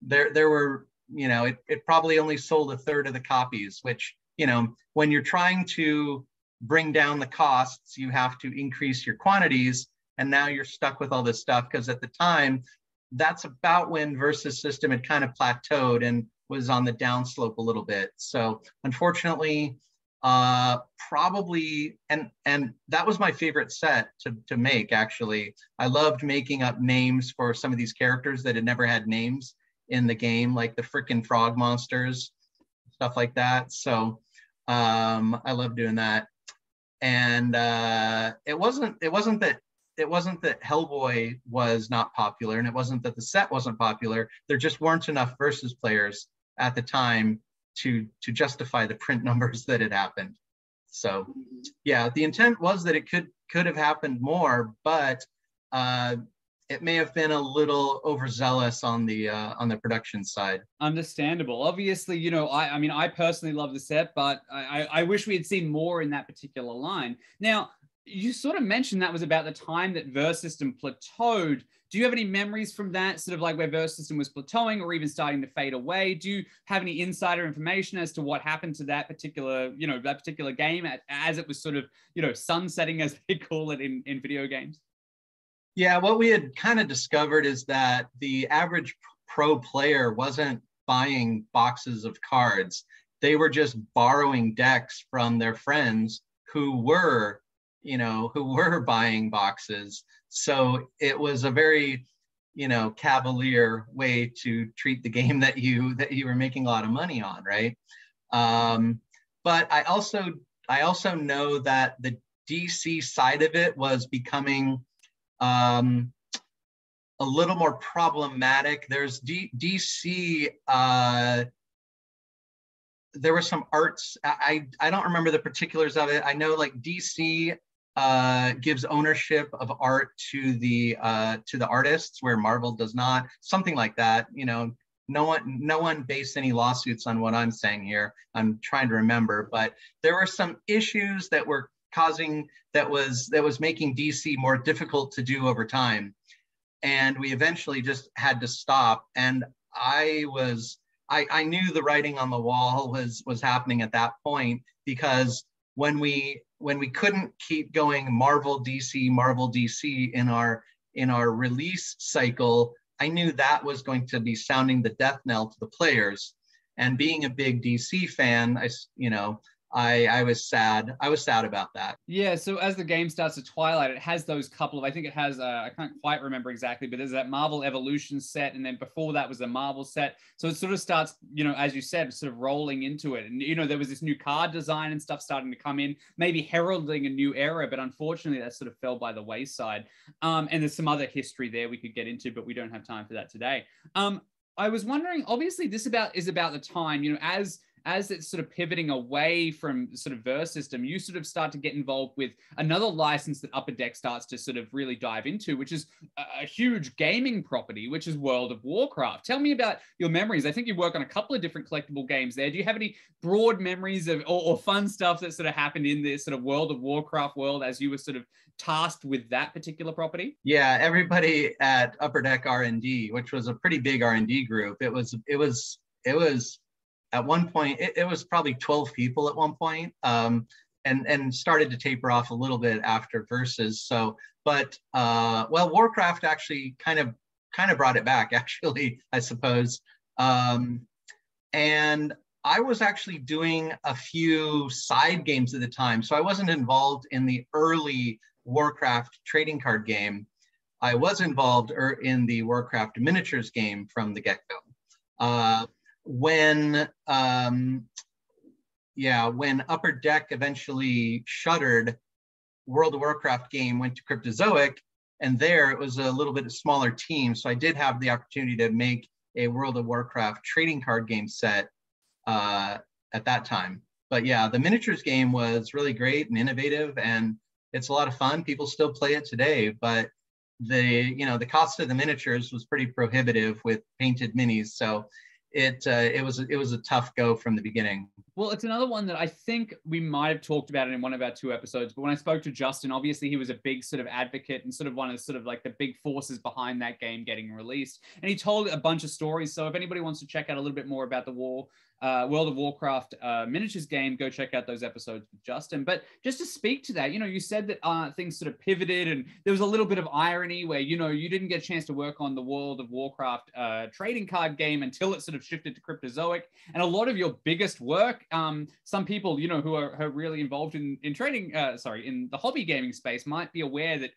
there were, you know, it probably only sold a third of the copies, which, you know, when you're trying to bring down the costs, you have to increase your quantities. And now you're stuck with all this stuff because at the time, that's about when Versus System had kind of plateaued and was on the downslope a little bit. So unfortunately, probably, and that was my favorite set to make, actually. I loved making up names for some of these characters that had never had names in the game, like the frickin' frog monsters, stuff like that. So I love doing that. And it wasn't that Hellboy was not popular, and it wasn't that the set wasn't popular. There just weren't enough Versus players at the time to justify the print numbers that had happened. So yeah, the intent was that it could have happened more, but it may have been a little overzealous on the production side. Understandable. Obviously, you know, I mean, I personally love the set, but I wish we had seen more in that particular line. Now, you sort of mentioned that was about the time that Verse System plateaued. Do you have any memories from that, sort of like where Verse System was plateauing or even starting to fade away? Do you have any insider information as to what happened to that particular, you know, that particular game as it was sort of, you know, sunsetting, as they call it in video games? Yeah, what we had kind of discovered is that the average pro player wasn't buying boxes of cards. They were just borrowing decks from their friends who were buying boxes. So it was a very, you know, cavalier way to treat the game that you were making a lot of money on, right? But I also know that the DC side of it was becoming a little more problematic. There's DC. There were some arts. I don't remember the particulars of it. I know like DC gives ownership of art to the artists, where Marvel does not. Something like that. You know, no one based any lawsuits on what I'm saying here. I'm trying to remember, but there were some issues that were causing that was making DC more difficult to do over time, and we eventually just had to stop. And I knew the writing on the wall was happening at that point, because when we couldn't keep going Marvel DC in our release cycle, I knew that was going to be sounding the death knell to the players. And being a big DC fan, I was sad. I was sad about that. Yeah, so as the game starts to twilight, it has those couple of, I think it has, I can't quite remember exactly, but there's that Marvel Evolution set, and then before that was a Marvel set. So it sort of starts, you know, as you said, sort of rolling into it. And, you know, there was this new card design and stuff starting to come in, maybe heralding a new era, but unfortunately that sort of fell by the wayside. And there's some other history there we could get into, but we don't have time for that today. I was wondering, obviously this is about the time, you know, as it's sort of pivoting away from sort of Verse System, you sort of start to get involved with another license that Upper Deck starts to sort of really dive into, which is a huge gaming property, which is World of Warcraft. Tell me about your memories. I think you work on a couple of different collectible games there. Do you have any broad memories of or fun stuff that sort of happened in this sort of World of Warcraft world as you were sort of tasked with that particular property? Yeah, everybody at Upper Deck R&D, which was a pretty big R&D group, it was at one point, it was probably 12 people at one point. and started to taper off a little bit after Versus. So, but well, Warcraft actually kind of brought it back, actually, I suppose. And I was actually doing a few side games at the time, so I wasn't involved in the early Warcraft trading card game. I was involved in the Warcraft miniatures game from the get-go. When Upper Deck eventually shuttered, World of Warcraft game went to Cryptozoic, and there it was a little bit smaller team. So I did have the opportunity to make a World of Warcraft trading card game set at that time. But yeah, the miniatures game was really great and innovative, and it's a lot of fun. People still play it today, but the cost of the miniatures was pretty prohibitive with painted minis. So it was a tough go from the beginning. Well, it's another one that I think we might have talked about it in one of our 2 episodes, but when I spoke to Justin, obviously he was a big sort of advocate and sort of one of sort of like the big forces behind that game getting released. And he told a bunch of stories. So if anybody wants to check out a little bit more about the World of Warcraft miniatures game, go check out those episodes with Justin. But just to speak to that, you said that things sort of pivoted, and there was a little bit of irony where, you didn't get a chance to work on the World of Warcraft trading card game until it sort of shifted to Cryptozoic. And a lot of your biggest work, some people, who are really involved in trading, in the hobby gaming space might be aware that,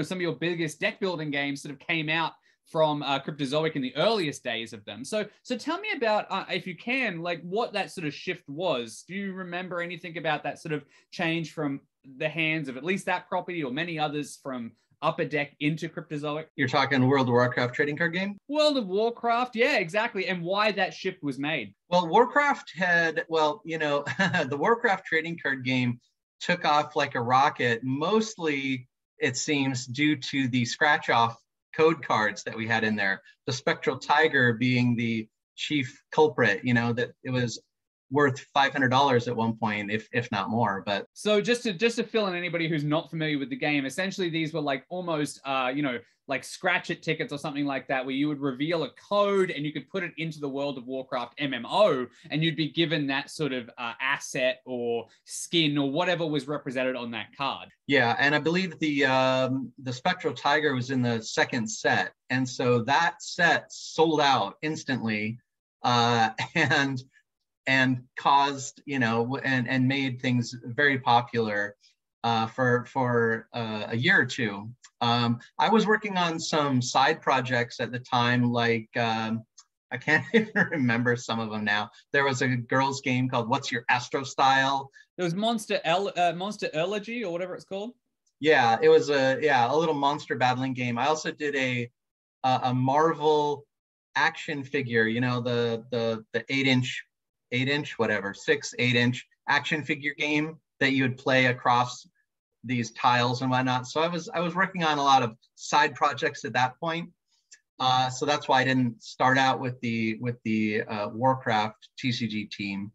some of your biggest deck building games sort of came out from Cryptozoic in the earliest days of them. So tell me about, if you can, like what that sort of shift was. Do you remember anything about that sort of change from the hands of at least that property or many others from Upper Deck into Cryptozoic? You're talking World of Warcraft trading card game? World of Warcraft, yeah, exactly. And why that shift was made. Well, Warcraft had, the Warcraft trading card game took off like a rocket, mostly, it seems, due to the scratch-off code cards that we had in there. The Spectral Tiger being the chief culprit, that it was worth $500 at one point, if not more. But so just to fill in anybody who's not familiar with the game, essentially these were like almost like scratch it tickets or something like that, where you would reveal a code and you could put it into the World of Warcraft MMO, and you'd be given that sort of asset or skin or whatever was represented on that card. Yeah, and I believe the Spectral Tiger was in the second set, and so that set sold out instantly, and caused, and made things very popular for a year or two. I was working on some side projects at the time, like I can't even remember some of them now. There was a girls' game called What's Your Astro Style? There was Monster-ology or whatever it's called. Yeah, it was a little monster battling game. I also did a Marvel action figure, the 8-inch action figure game that you would play across these tiles and whatnot. So I was working on a lot of side projects at that point. So that's why I didn't start out with the Warcraft TCG team.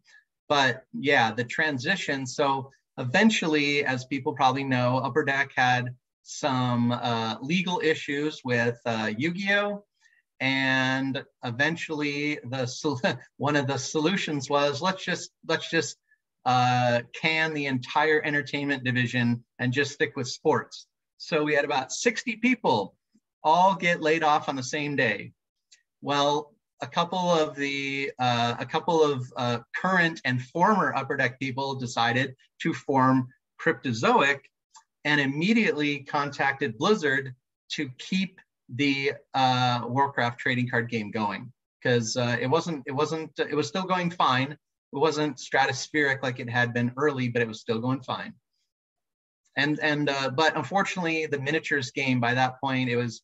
But yeah, the transition. So eventually, as people probably know, Upper Deck had some legal issues with Yu-Gi-Oh! And eventually, one of the solutions was let's just can the entire entertainment division and just stick with sports. So we had about 60 people all get laid off on the same day. Well, a couple of current and former Upper Deck people decided to form Cryptozoic and immediately contacted Blizzard to keep the Warcraft trading card game going, because it was still going fine. It wasn't stratospheric like it had been early, but it was still going fine. But unfortunately, the miniatures game by that point, it was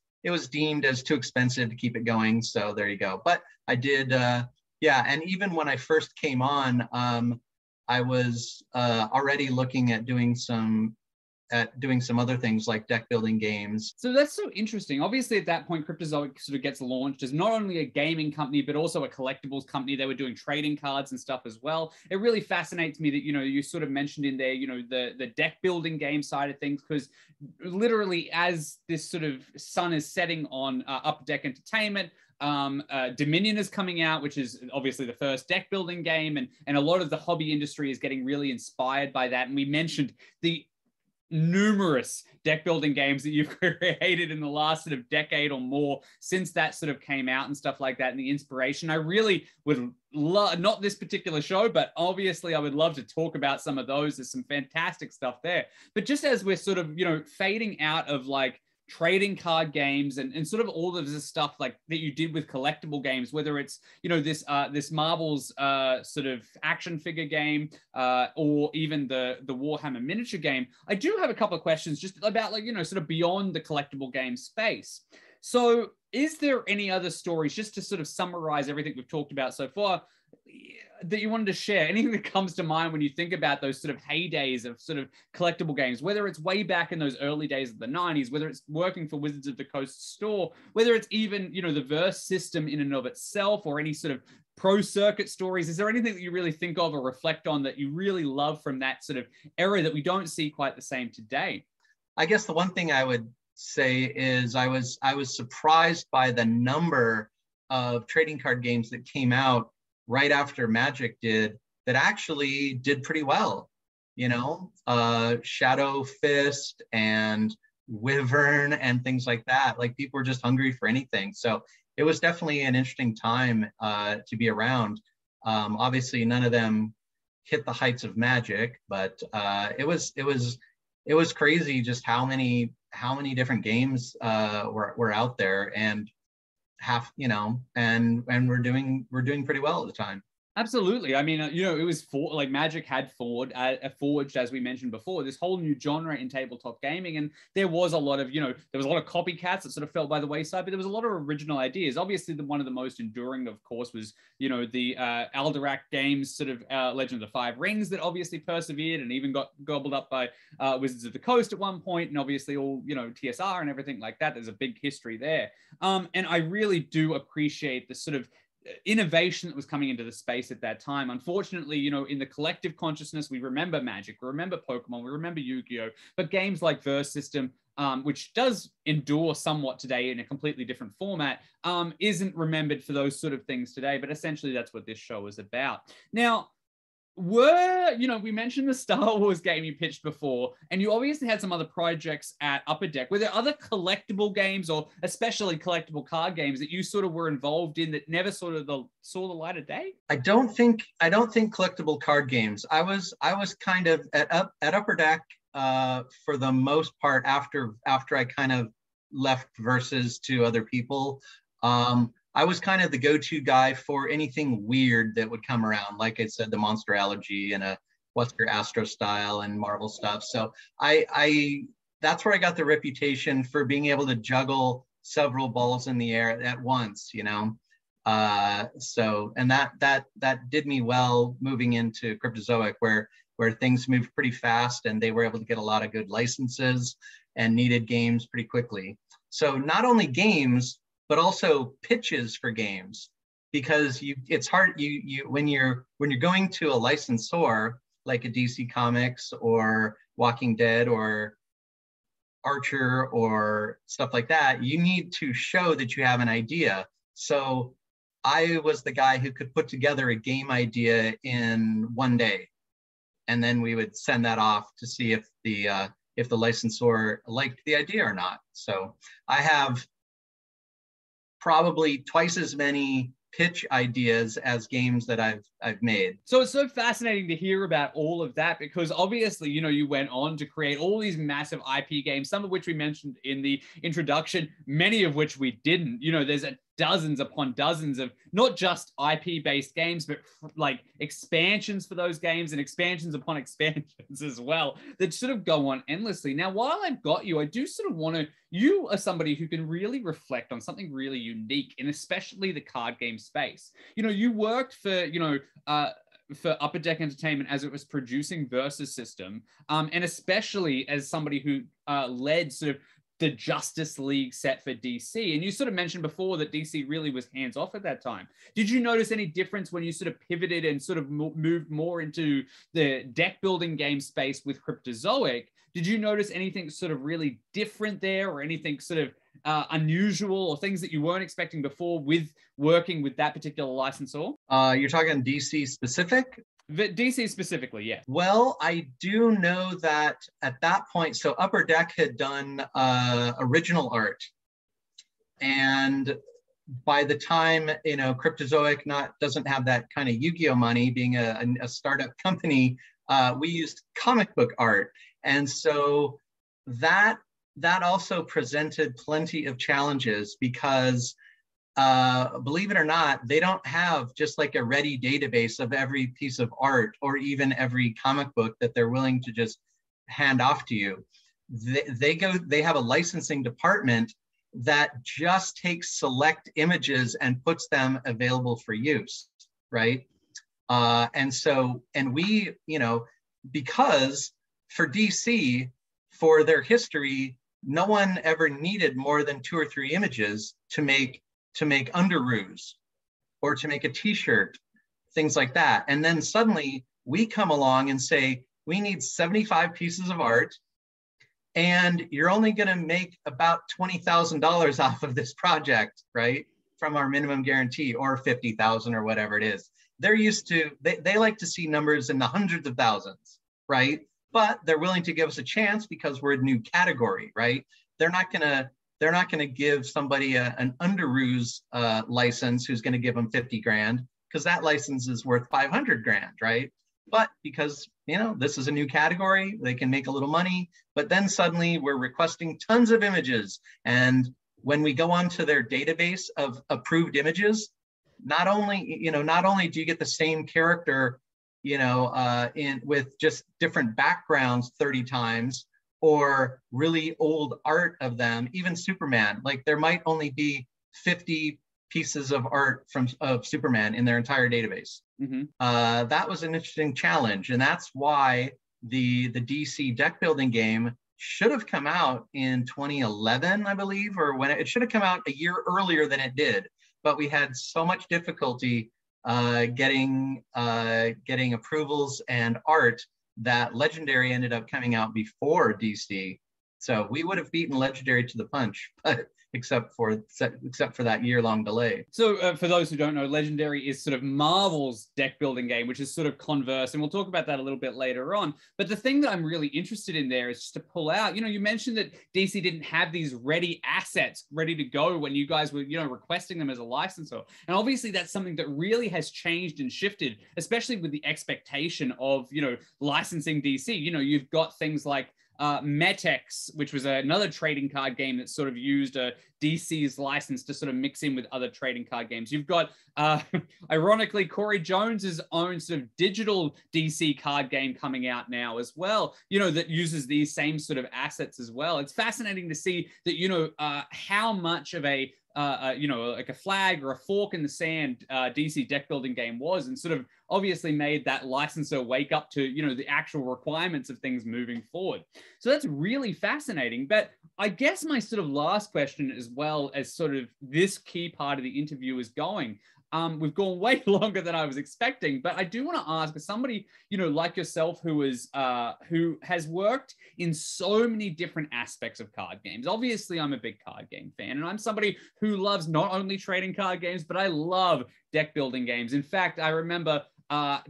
deemed as too expensive to keep it going. So there you go. But I did, and even when I first came on, I was already looking at doing some other things like deck building games. So that's so interesting. Obviously, at that point, Cryptozoic sort of gets launched as not only a gaming company, but also a collectibles company. They were doing trading cards and stuff as well. It really fascinates me that, you sort of mentioned in there, the deck building game side of things, because literally as this sort of sun is setting on Upper Deck Entertainment, Dominion is coming out, which is obviously the first deck building game, and a lot of the hobby industry is getting really inspired by that. And we mentioned the numerous deck building games that you've created in the last sort of decade or more since that sort of came out and stuff like that, and the inspiration. I really would love, not this particular show, but obviously I would love to talk about some of those. There's some fantastic stuff there. But just as we're sort of, fading out of like trading card games and sort of all of this stuff like that you did with collectible games, whether it's, this Marvel's sort of action figure game or even the Warhammer miniature game, I do have a couple of questions just about like, sort of beyond the collectible game space. So is there any other stories, just to sort of summarize everything we've talked about so far, that you wanted to share? Anything that comes to mind when you think about those sort of heydays of sort of collectible games, whether it's way back in those early days of the 90s, whether it's working for Wizards of the Coast store, whether it's even, the verse system in and of itself, or any sort of pro circuit stories? Is there anything that you really think of or reflect on that you really love from that sort of era that we don't see quite the same today? I guess the one thing I would say is I was surprised by the number of trading card games that came out right after Magic did that actually did pretty well. Shadow Fist and Wyvern and things like that. Like, people were just hungry for anything. So it was definitely an interesting time to be around. Obviously, none of them hit the heights of Magic, but it was crazy just how many different games were out there, and and we're doing pretty well at the time. Absolutely. I mean, it was like Magic had forged, as we mentioned before, this whole new genre in tabletop gaming. And there was a lot of, there was a lot of copycats that sort of fell by the wayside, but there was a lot of original ideas. Obviously, one of the most enduring, of course, was, the Alderac games, sort of Legend of the Five Rings, that obviously persevered and even got gobbled up by Wizards of the Coast at one point. And obviously all, TSR and everything like that. There's a big history there. And I really do appreciate the sort of innovation that was coming into the space at that time. Unfortunately, in the collective consciousness, we remember Magic, we remember Pokemon, we remember Yu-Gi-Oh, but games like Verse System, which does endure somewhat today in a completely different format, isn't remembered for those sort of things today. But essentially, that's what this show is about. Now, we mentioned the Star Wars game you pitched before, and you obviously had some other projects at Upper Deck. Were there other collectible games, or especially collectible card games, that you sort of were involved in that never sort of saw the light of day? I don't think collectible card games. I was kind of at Upper Deck for the most part after I kind of left Versus to other people. I was kind of the go-to guy for anything weird that would come around. Like I said, the Monster Allergy and a What's Your Astro Style and Marvel stuff. So that's where I got the reputation for being able to juggle several balls in the air at once, and that did me well moving into Cryptozoic, where things moved pretty fast and they were able to get a lot of good licenses and needed games pretty quickly. So not only games, but also pitches for games, because it's hard. When you're going to a licensor like a DC Comics or Walking Dead or Archer or stuff like that, you need to show that you have an idea. So I was the guy who could put together a game idea in one day, and then we would send that off to see if the licensor liked the idea or not. So I have probably twice as many pitch ideas as games that I've made. So it's so fascinating to hear about all of that, because obviously, you went on to create all these massive IP games, some of which we mentioned in the introduction, many of which we didn't. There's dozens upon dozens of not just IP-based games, but like expansions for those games and expansions upon expansions as well, that sort of go on endlessly. Now, while I've got you, I do sort of want to, you are somebody who can really reflect on something really unique, and especially the card game space. You worked for Upper Deck Entertainment as it was producing Versus System, and especially as somebody who led sort of the Justice League set for DC. And you sort of mentioned before that DC really was hands-off at that time. Did you notice any difference when you sort of pivoted and sort of moved more into the deck building game space with Cryptozoic? Did you notice anything sort of really different there, or anything sort of unusual or things that you weren't expecting before with working with that particular licensor? You're talking DC specific? DC specifically, yeah. Well, I do know that at that point, so Upper Deck had done original art. And by the time, Cryptozoic doesn't have that kind of Yu-Gi-Oh money, being a startup company, we used comic book art. And so that also presented plenty of challenges because believe it or not, they don't have just like a ready database of every piece of art or even every comic book that they're willing to just hand off to you. They have a licensing department that just takes select images and puts them available for use, right? And we, because for DC, for their history, no one ever needed more than 2 or 3 images to make underoos or to make a t-shirt, things like that. And then suddenly we come along and say, we need 75 pieces of art and you're only going to make about $20,000 off of this project, right? From our minimum guarantee, or 50,000 or whatever it is. They're used to, they like to see numbers in the hundreds of thousands, right? But they're willing to give us a chance because we're a new category, right? They're not going to give somebody an underoos license who's going to give them 50 grand because that license is worth 500 grand, right? But because, this is a new category, they can make a little money, but then suddenly we're requesting tons of images. And when we go onto their database of approved images, not only do you get the same character, with just different backgrounds 30 times, or really old art of them, even Superman, like there might only be 50 pieces of art of Superman in their entire database. Mm-hmm. That was an interesting challenge. And that's why the DC deck building game should have come out in 2011, I believe, or when it should have come out a year earlier than it did. But we had so much difficulty getting approvals and art that Legendary ended up coming out before DC. So we would have beaten Legendary to the punch, but except for that year-long delay. So for those who don't know, Legendary is sort of Marvel's deck building game, which is sort of converse, and we'll talk about that a little bit later on. But the thing that I'm really interested in there is just to pull out, you mentioned that DC didn't have these ready assets ready to go when you guys were, requesting them as a licensor. And obviously that's something that really has changed and shifted, especially with the expectation of, licensing DC. You've got things like Metex, which was another trading card game that sort of used a DC's license to sort of mix in with other trading card games. You've got, ironically, Corey Jones's own sort of digital DC card game coming out now as well, that uses these same sort of assets as well. It's fascinating to see that, how much of a like a flag or a fork in the sand DC deck building game was, and sort of obviously made that licensor wake up to, the actual requirements of things moving forward. So that's really fascinating. But I guess my sort of last question, as well as sort of this key part of the interview is going, we've gone way longer than I was expecting, but I do want to ask, as somebody, like yourself, who has worked in so many different aspects of card games. Obviously, I'm a big card game fan, and I'm somebody who loves not only trading card games, but I love deck building games. In fact, I remember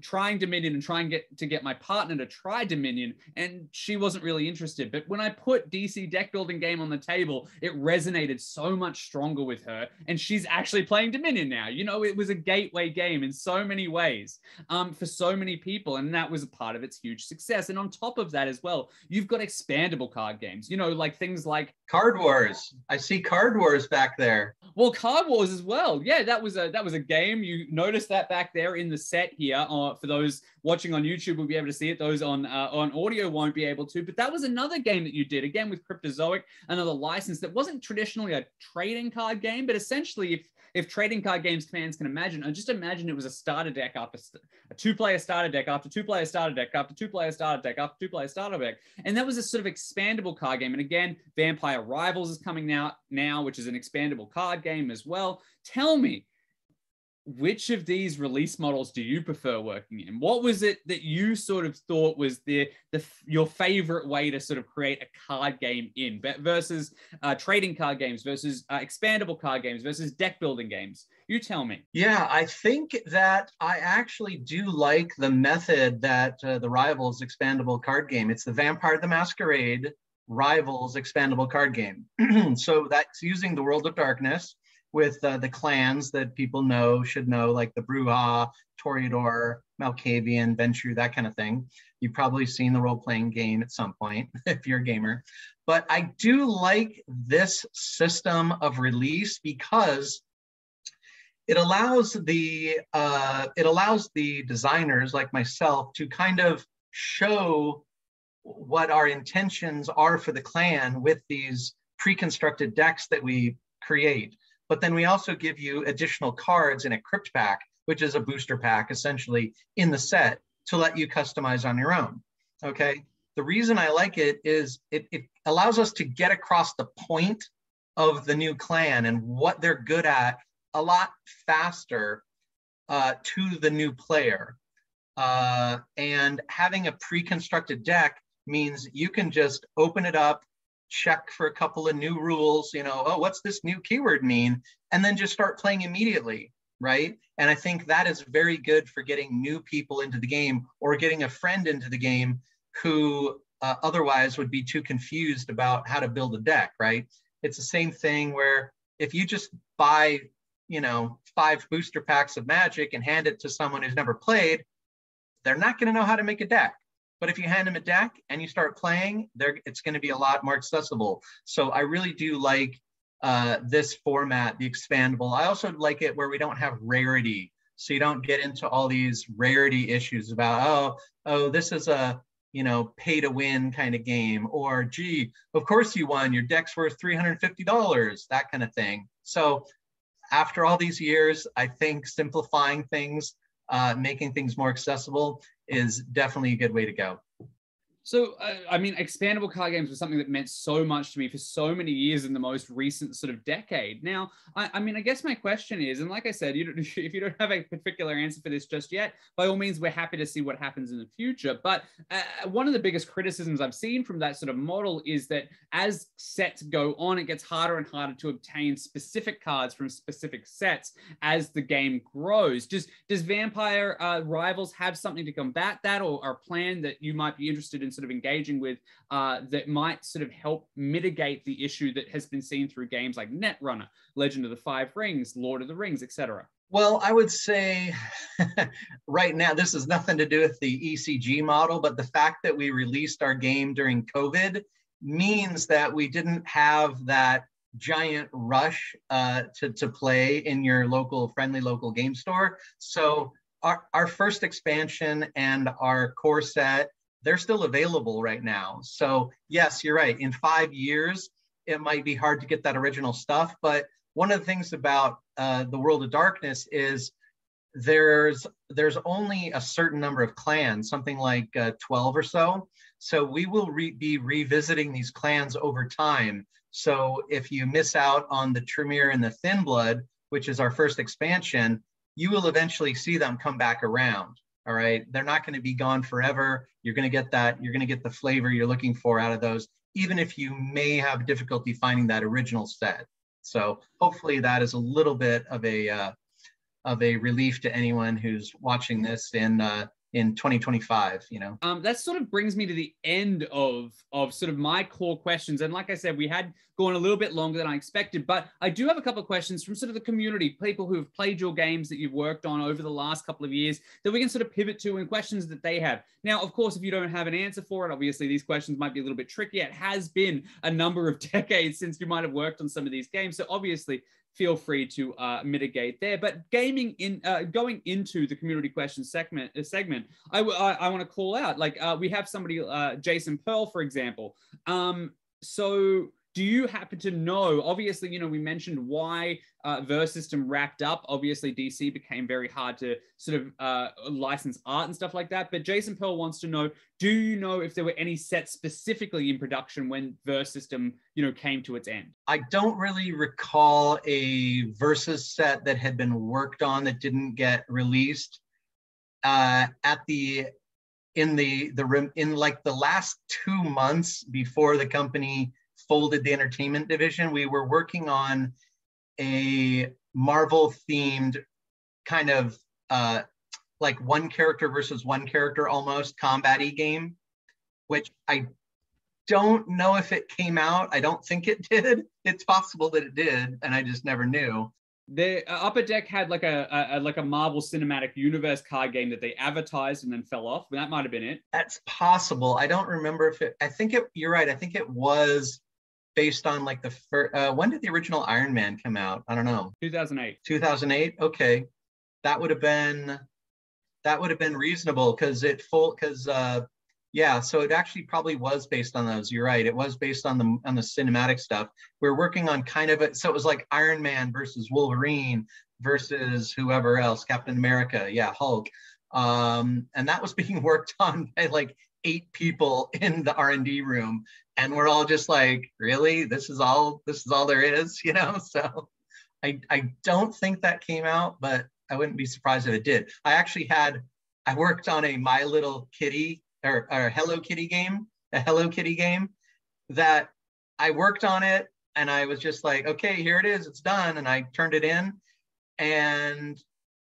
trying Dominion and trying to get my partner to try Dominion, and she wasn't really interested. But when I put DC deck building game on the table, it resonated so much stronger with her, and she's actually playing Dominion now. It was a gateway game in so many ways for so many people, and that was a part of its huge success. And on top of that as well, you've got expandable card games, like things like Card Wars. I see Card Wars back there. Well, Card Wars as well. Yeah, that was a game. You noticed that back there in the set here. For those watching on YouTube, will be able to see it. Those on audio won't be able to. But that was another game that you did, again with Cryptozoic, another license that wasn't traditionally a trading card game, but essentially, if trading card games fans can imagine, just imagine it was a starter deck after a 2-player starter deck after 2-player starter deck after 2-player starter deck after 2-player starter deck. And that was a sort of expandable card game. And again, Vampire Rivals is coming out now, which is an expandable card game as well. Tell me, which of these release models do you prefer working in? What was it that you sort of thought was your favorite way to sort of create a card game in versus trading card games versus expandable card games versus deck building games? You tell me. Yeah, I think that I actually do like the method that the Rivals expandable card game. It's the Vampire the Masquerade Rivals expandable card game. So that's using the World of Darkness with the clans that people should know, like the Bruja, Toreador, Malkavian, Ventrue, that kind of thing. You've probably seen the role-playing game at some point if you're a gamer. But I do like this system of release because it allows the designers like myself to kind of show what our intentions are for the clan with these pre-constructed decks that we create. But then we also give you additional cards in a crypt pack, which is a booster pack essentially in the set to let you customize on your own. Okay. The reason I like it is it allows us to get across the point of the new clan and what they're good at a lot faster to the new player. And having a pre-constructed deck means you can just open it up, check for a couple of new rules, oh, what's this new keyword mean? And then just start playing immediately, right? And I think that is very good for getting new people into the game or getting a friend into the game who otherwise would be too confused about how to build a deck, right? It's the same thing where if you just buy, 5 booster packs of Magic and hand it to someone who's never played, they're not going to know how to make a deck. But if you hand them a deck and you start playing, it's going to be a lot more accessible. So I really do like this format, the expandable. I also like it where we don't have rarity. So you don't get into all these rarity issues about, oh, this is a, pay to win kind of game, or gee, of course you won, your deck's worth $350, that kind of thing. So after all these years, I think simplifying things, making things more accessible is definitely a good way to go. So, expandable card games was something that meant so much to me for so many years in the most recent sort of decade. Now, I guess my question is, and like I said, if you don't have a particular answer for this just yet, by all means, we're happy to see what happens in the future. But one of the biggest criticisms I've seen from that sort of model is that as sets go on, it gets harder and harder to obtain specific cards from specific sets as the game grows. Does Vampire Rivals have something to combat that, or a plan that you might be interested in sort of engaging with that might sort of help mitigate the issue that has been seen through games like Netrunner, Legend of the Five Rings, Lord of the Rings, etc.? Well, I would say right now, this has nothing to do with the ECG model, but the fact that we released our game during COVID means that we didn't have that giant rush to play in your friendly local game store. So our first expansion and our core set, they're still available right now. So yes, you're right. In 5 years, it might be hard to get that original stuff. But one of the things about the World of Darkness is there's only a certain number of clans, something like 12 or so. So we will be revisiting these clans over time. So if you miss out on the Tremere and the Thin Blood, which is our first expansion, you will eventually see them come back around. All right. They're not going to be gone forever. You're going to get that. You're going to get the flavor you're looking for out of those, even if you may have difficulty finding that original set. So hopefully that is a little bit of a relief to anyone who's watching this in 2025, That sort of brings me to the end of sort of my core questions. And like I said, we had gone a little bit longer than I expected, but I do have a couple of questions from sort of the community, people who have played your games that you've worked on over the last couple of years that we can sort of pivot to and questions that they have. Now, of course, if you don't have an answer for it, obviously these questions might be a little bit tricky. It has been a number of decades since you might have worked on some of these games. So obviously feel free to mitigate there. But going into the community questions segment, I want to call out, we have somebody, Jason Pearl, for example. So Do you happen to know, obviously, you know, we mentioned why Verse System wrapped up. Obviously, DC became very hard to sort of license art and stuff like that. But Jason Pearl wants to know, do you know if there were any sets specifically in production when Verse System, you know, came to its end? I don't really recall a Versus set that had been worked on that didn't get released. In like the last 2 months before the company folded the entertainment division, we were working on a Marvel themed kind of like one character versus one character almost combat-y game, which I don't know if it came out. I don't think it did. It's possible that it did, and I just never knew. The Upper Deck had like a Marvel Cinematic Universe card game that they advertised and then fell off. That might have been it. That's possible. I don't remember if it. I think it. You're right. I think it was based on like the first. When did the original Iron Man come out? I don't know. 2008. 2008. Okay, that would have been reasonable because yeah, so it actually probably was based on those. You're right. It was based on the cinematic stuff. We're working on kind of it. So it was like Iron Man versus Wolverine versus whoever else, Captain America. Yeah, Hulk. And that was being worked on by like 8 people in the R&D room. And we're all just like, really? This is all there is, you know? So I don't think that came out, but I wouldn't be surprised if it did. I worked on a My Little Kitty or Hello Kitty game, a Hello Kitty game that I worked on it and I was just like, okay, here it is, it's done. And I turned it in and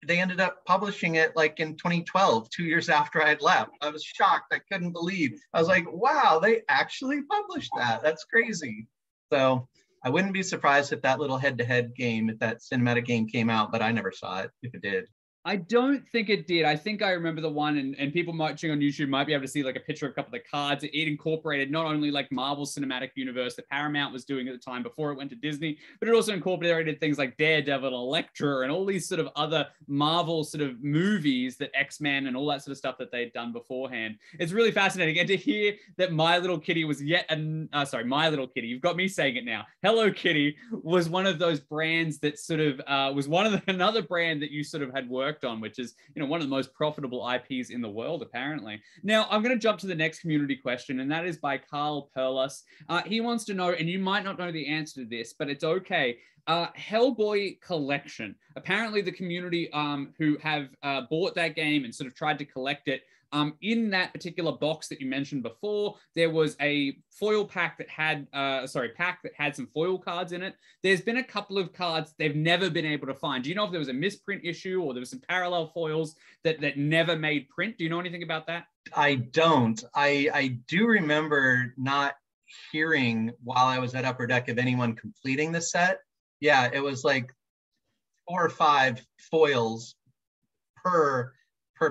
they ended up publishing it like in 2012, 2 years after I had left. I was shocked. I couldn't believe. I was like, wow, they actually published that. That's crazy. So I wouldn't be surprised if that little head-to-head game, if that cinematic game came out, but I never saw it if it did. I don't think it did. I think I remember the one, and people watching on YouTube might be able to see like a picture of a couple of the cards. It incorporated not only like Marvel Cinematic Universe that Paramount was doing at the time before it went to Disney, but it also incorporated things like Daredevil and Elektra and all these sort of other Marvel sort of movies that X-Men and all that sort of stuff that they'd done beforehand. It's really fascinating. And to hear that My Little Kitty was My Little Kitty, you've got me saying it now. Hello Kitty was one of those brands that sort of was another brand that you sort of had worked on, which is, you know, one of the most profitable IPs in the world, apparently. Now, I'm going to jump to the next community question, and that is by Carl Perlas. He wants to know, and you might not know the answer to this, but it's okay. Hellboy Collection. Apparently, the community who have bought that game and sort of tried to collect it, in that particular box that you mentioned before, there was a foil pack that had, some foil cards in it. There's been a couple of cards they've never been able to find. Do you know if there was a misprint issue or there was some parallel foils that never made print? Do you know anything about that? I don't. I do remember not hearing while I was at Upper Deck of anyone completing the set. Yeah, it was like 4 or 5 foils per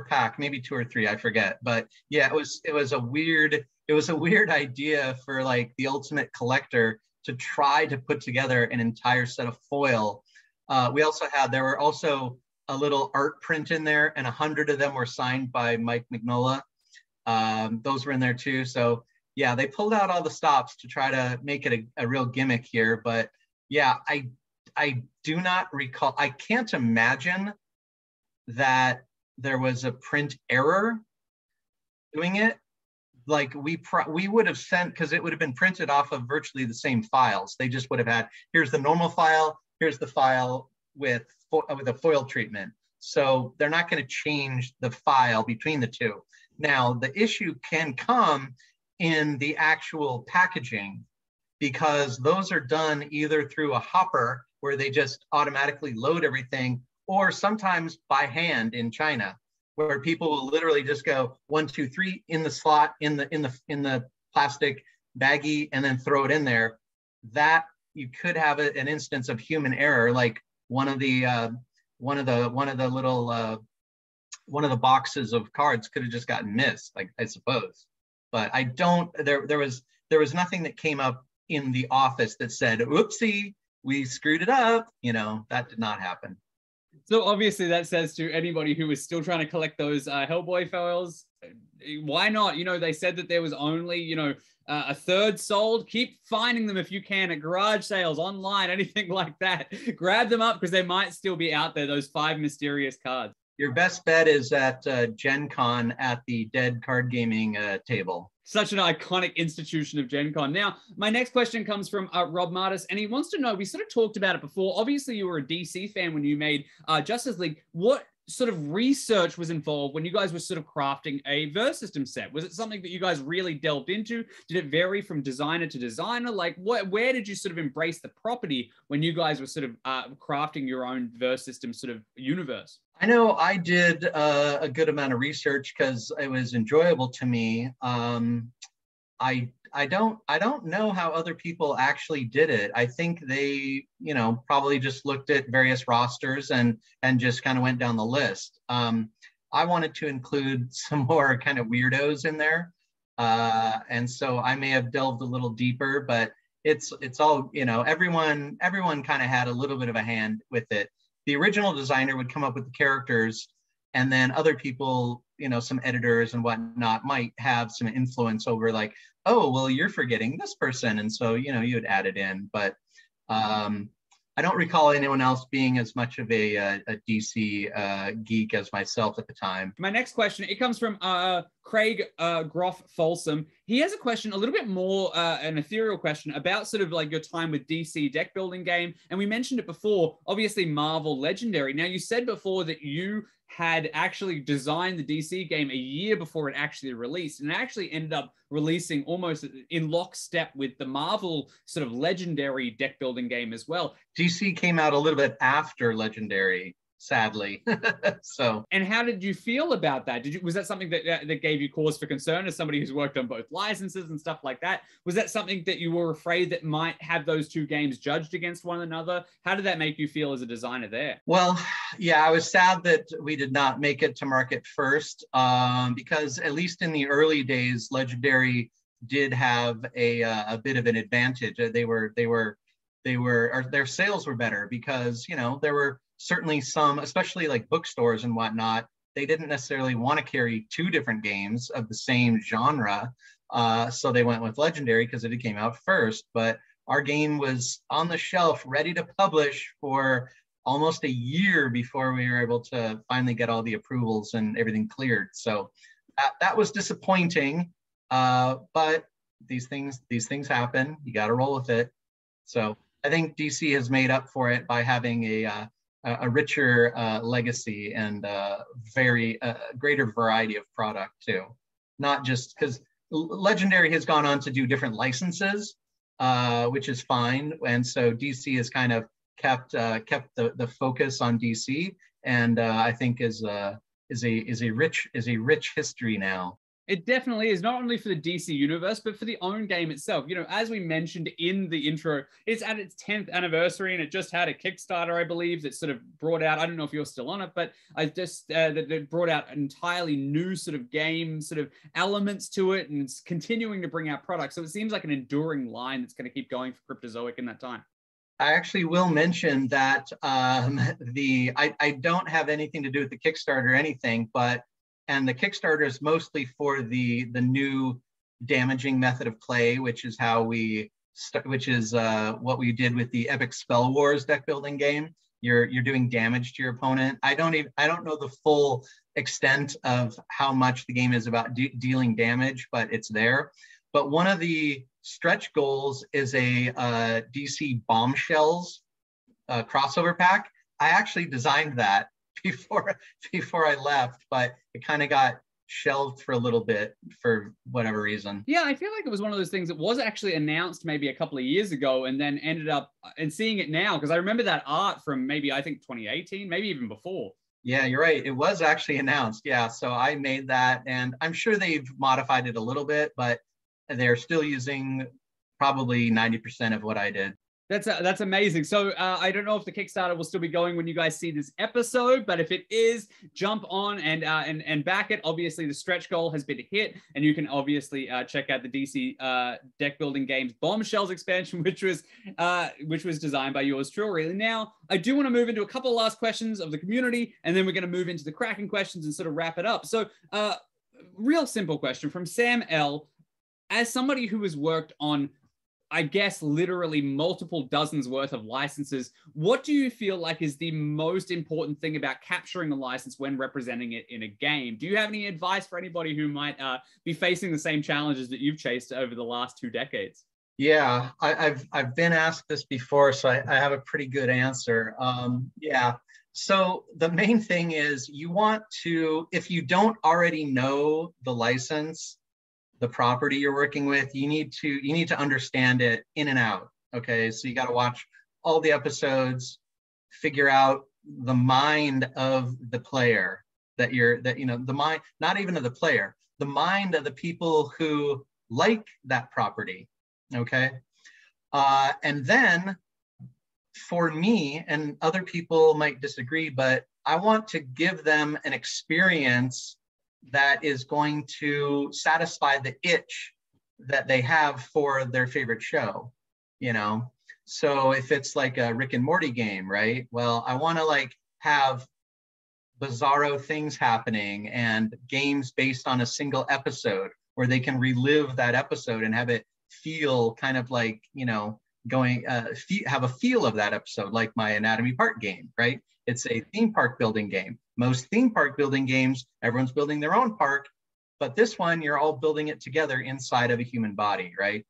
pack, maybe 2 or 3, I forget. But yeah, it was a weird idea for like the ultimate collector to try to put together an entire set of foil. There were also a little art print in there, and 100 of them were signed by Mike Mignola. Those were in there too. So yeah, they pulled out all the stops to try to make it a real gimmick here. But yeah, I do not recall. I can't imagine that there was a print error doing it. Like we would have sent, because it would have been printed off of virtually the same files. They just would have had, here's the normal file, here's the file with a foil treatment. So they're not going to change the file between the two. Now, the issue can come in the actual packaging, because those are done either through a hopper where they just automatically load everything, or sometimes by hand in China, where people will literally just go 1, 2, 3 in the slot in the plastic baggie and then throw it in there. That you could have an instance of human error, like one of the boxes of cards could have just gotten missed, like, I suppose. But I don't. There was nothing that came up in the office that said, "Oopsie, we screwed it up." You know, that did not happen. So obviously that says to anybody who is still trying to collect those Hellboy foils, why not? You know, they said that there was only, a third sold. Keep finding them if you can at garage sales, online, anything like that. Grab them up because they might still be out there, those 5 mysterious cards. Your best bet is at Gen Con at the Dead Card Gaming table. Such an iconic institution of Gen Con. Now, my next question comes from Rob Martis, and he wants to know, we sort of talked about it before. Obviously, you were a DC fan when you made Justice League. What sort of research was involved when you guys were sort of crafting a verse system set? Was it something that you guys really delved into? Did it vary from designer to designer? Like, where did you sort of embrace the property when you guys were sort of crafting your own verse system sort of universe? I know I did a good amount of research because it was enjoyable to me. I don't know how other people actually did it. I think they, probably just looked at various rosters and just kind of went down the list. I wanted to include some more kind of weirdos in there. And so I may have delved a little deeper, but it's all, everyone kind of had a little bit of a hand with it. The original designer would come up with the characters, and then other people, some editors and whatnot might have some influence over, like, oh, well, you're forgetting this person. And so, you would add it in. But I don't recall anyone else being as much of a DC geek as myself at the time. My next question, it comes from Craig Groff Folsom. He has a question, a little bit more an ethereal question about sort of like your time with DC deck building game. And we mentioned it before, obviously Marvel Legendary. Now, you said before that you had actually designed the DC game a year before it actually released, and it actually ended up releasing almost in lockstep with the Marvel sort of Legendary deck building game as well. DC came out a little bit after Legendary, sadly. So. And how did you feel about that? Was that something that gave you cause for concern as somebody who's worked on both licenses and stuff like that? Was that something that you were afraid that might have those two games judged against one another? How did that make you feel as a designer there? Well, yeah, I was sad that we did not make it to market first, because at least in the early days, Legendary did have a bit of an advantage. Their sales were better because, there were certainly some, especially like bookstores and whatnot, they didn't necessarily want to carry 2 different games of the same genre. So they went with Legendary because it came out first. But our game was on the shelf, ready to publish for almost a year before we were able to finally get all the approvals and everything cleared. So that was disappointing. But these things happen. You got to roll with it. So I think DC has made up for it by having a richer legacy and very greater variety of product too. Not just because Legendary has gone on to do different licenses, which is fine, and so DC has kind of kept the focus on DC, and I think is a rich history now. It definitely is, not only for the DC universe, but for the own game itself. As we mentioned in the intro, it's at its 10th anniversary, and it just had a Kickstarter, I believe, that sort of brought out, I don't know if you're still on it, but I just, that brought out entirely new sort of game sort of elements to it, and it's continuing to bring out products. So it seems like an enduring line that's going to keep going for Cryptozoic in that time. I actually will mention that I don't have anything to do with the Kickstarter or anything, and the Kickstarter is mostly for the new damaging method of play, which is what we did with the Epic Spell Wars deck building game. You're doing damage to your opponent. I don't know the full extent of how much the game is about dealing damage, but it's there. But one of the stretch goals is a DC Bombshells crossover pack. I actually designed that before I left, but it kind of got shelved for a little bit for whatever reason. Yeah, I feel like it was one of those things that was actually announced maybe a couple of years ago and then ended up and seeing it now, because I remember that art from maybe, I think 2018, maybe even before. Yeah, you're right. It was actually announced. Yeah, so I made that, and I'm sure they've modified it a little bit, but they're still using probably 90% of what I did. That's amazing. So I don't know if the Kickstarter will still be going when you guys see this episode, but if it is, jump on and back it. Obviously, the stretch goal has been hit, and you can obviously check out the DC deck building games Bombshells expansion, which was designed by yours truly. Now, I do want to move into a couple of last questions of the community, and then we're going to move into the Kraken questions and sort of wrap it up. So, real simple question from Sam L. As somebody who has worked on, I guess, literally multiple dozens worth of licenses, what do you feel like is the most important thing about capturing a license when representing it in a game? Do you have any advice for anybody who might be facing the same challenges that you've chased over the last 2 decades? Yeah, I've been asked this before, so I have a pretty good answer. Yeah, so the main thing is you want to, if you don't already know the license, the property you're working with, you need to understand it in and out. Okay, so you got to watch all the episodes, figure out the mind of the player the mind, not even of the player, the mind of the people who like that property. Okay, and then for me, and other people might disagree, but I want to give them an experience that is going to satisfy the itch that they have for their favorite show, So if it's like a Rick and Morty game, right? Well, I want to like have bizarro things happening and games based on a single episode where they can relive that episode and have it feel kind of like, have a feel of that episode, like my Anatomy Park game, right? It's a theme park building game. Most theme park building games, everyone's building their own park, but this one, you're all building it together inside of a human body, right?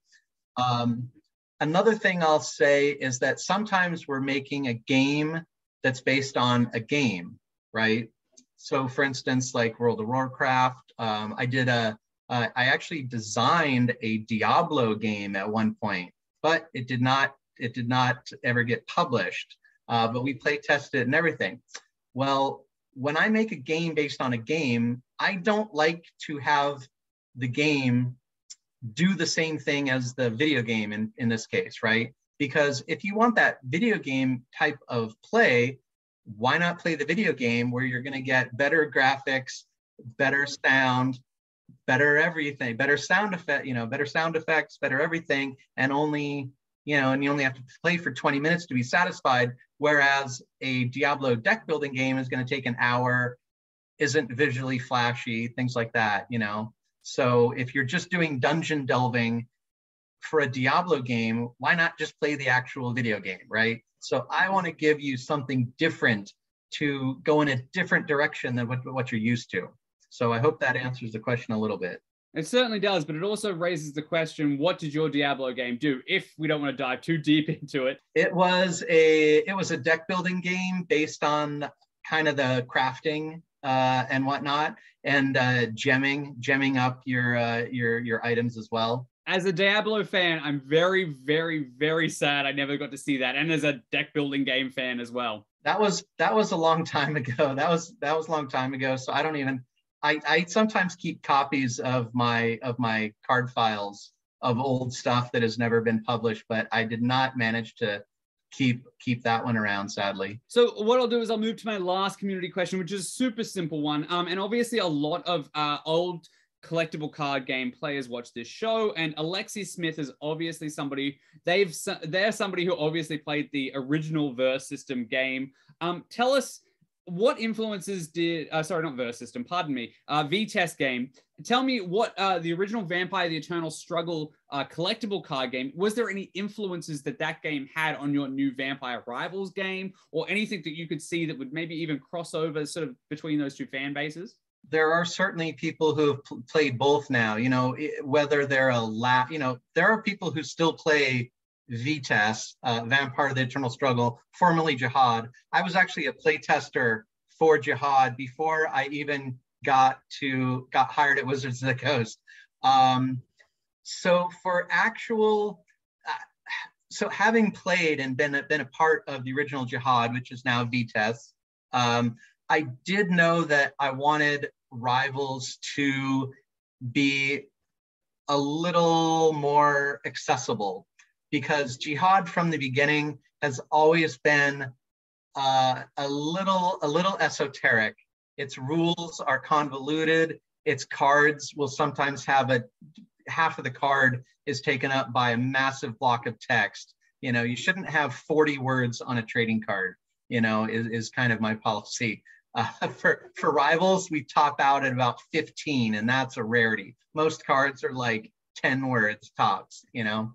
Another thing I'll say is that sometimes we're making a game that's based on a game, right? So for instance, like World of Warcraft, I actually designed a Diablo game at one point, but it did not ever get published, but we play tested and everything. Well, when I make a game based on a game, I don't like to have the game do the same thing as the video game in this case, right? Because if you want that video game type of play, why not play the video game where you're going to get better graphics, better sound, better everything, better sound effects, better everything, and you only have to play for 20 minutes to be satisfied. Whereas a Diablo deck building game is going to take an hour, isn't visually flashy, things like that, So if you're just doing dungeon delving for a Diablo game, why not just play the actual video game, right? So I want to give you something different to go in a different direction than what you're used to. So I hope that answers the question a little bit. It certainly does, but it also raises the question, what did your Diablo game do, if we don't want to dive too deep into it? It was a deck building game based on kind of the crafting and whatnot, and gemming up your items as well. As a Diablo fan, I'm very, very, very sad I never got to see that, and as a deck building game fan as well. That was a long time ago. That was a long time ago. So I don't even. I sometimes keep copies of my card files of old stuff that has never been published, but I did not manage to keep that one around, sadly. So what I'll do is I'll move to my last community question, which is a super simple one. And obviously a lot of old collectible card game players watch this show, and Alexi Smith is obviously somebody they're somebody who obviously played the original Verse System game. Tell us, what influences did, sorry, not Verse System, pardon me, V-Test game. Tell me what the original Vampire the Eternal Struggle collectible card game, was there any influences that game had on your new Vampire Rivals game, or anything that you could see that would maybe even cross over sort of between those two fan bases? There are certainly people who have played both now, whether they're there are people who still play V-Test, Vampire the Eternal Struggle, formerly Jihad. I was actually a playtester for Jihad before I even got hired at Wizards of the Coast. So having played and been a part of the original Jihad, which is now V-Test, I did know that I wanted Rivals to be a little more accessible. because Jihad from the beginning has always been a little esoteric. Its rules are convoluted. Its cards will sometimes have half of the card is taken up by a massive block of text. You know, you shouldn't have 40 words on a trading card, you know, is kind of my policy. For Rivals, we top out at about 15, and that's a rarity. Most cards are like 10 words tops, you know.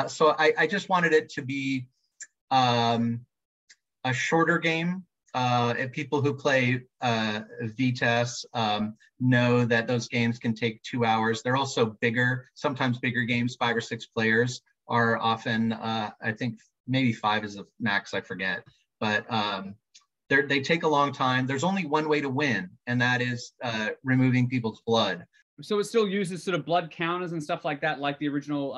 So I just wanted it to be a shorter game. And people who play Vitesse know that those games can take 2 hours. They're also bigger, sometimes bigger games, 5 or 6 players are often, I think maybe 5 is the max, I forget. But they take a long time. There's only one way to win, and that is removing people's blood. So it still uses sort of blood counters and stuff like that, like the original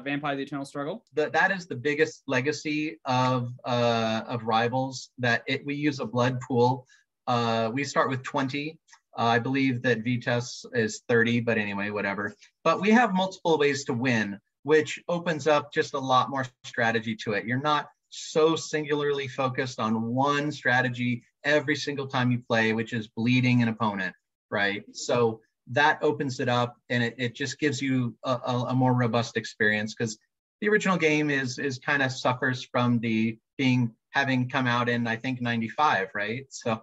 Vampire: The Eternal Struggle? That is the biggest legacy of Rivals, that we use a blood pool. We start with 20. I believe that Vitesse is 30, but anyway, whatever. But we have multiple ways to win, which opens up just a lot more strategy to it. You're not so singularly focused on one strategy every single time you play, which is bleeding an opponent, right? So that opens it up, and it just gives you a more robust experience, because the original game is kind of suffers from having come out in, I think, 95, right? So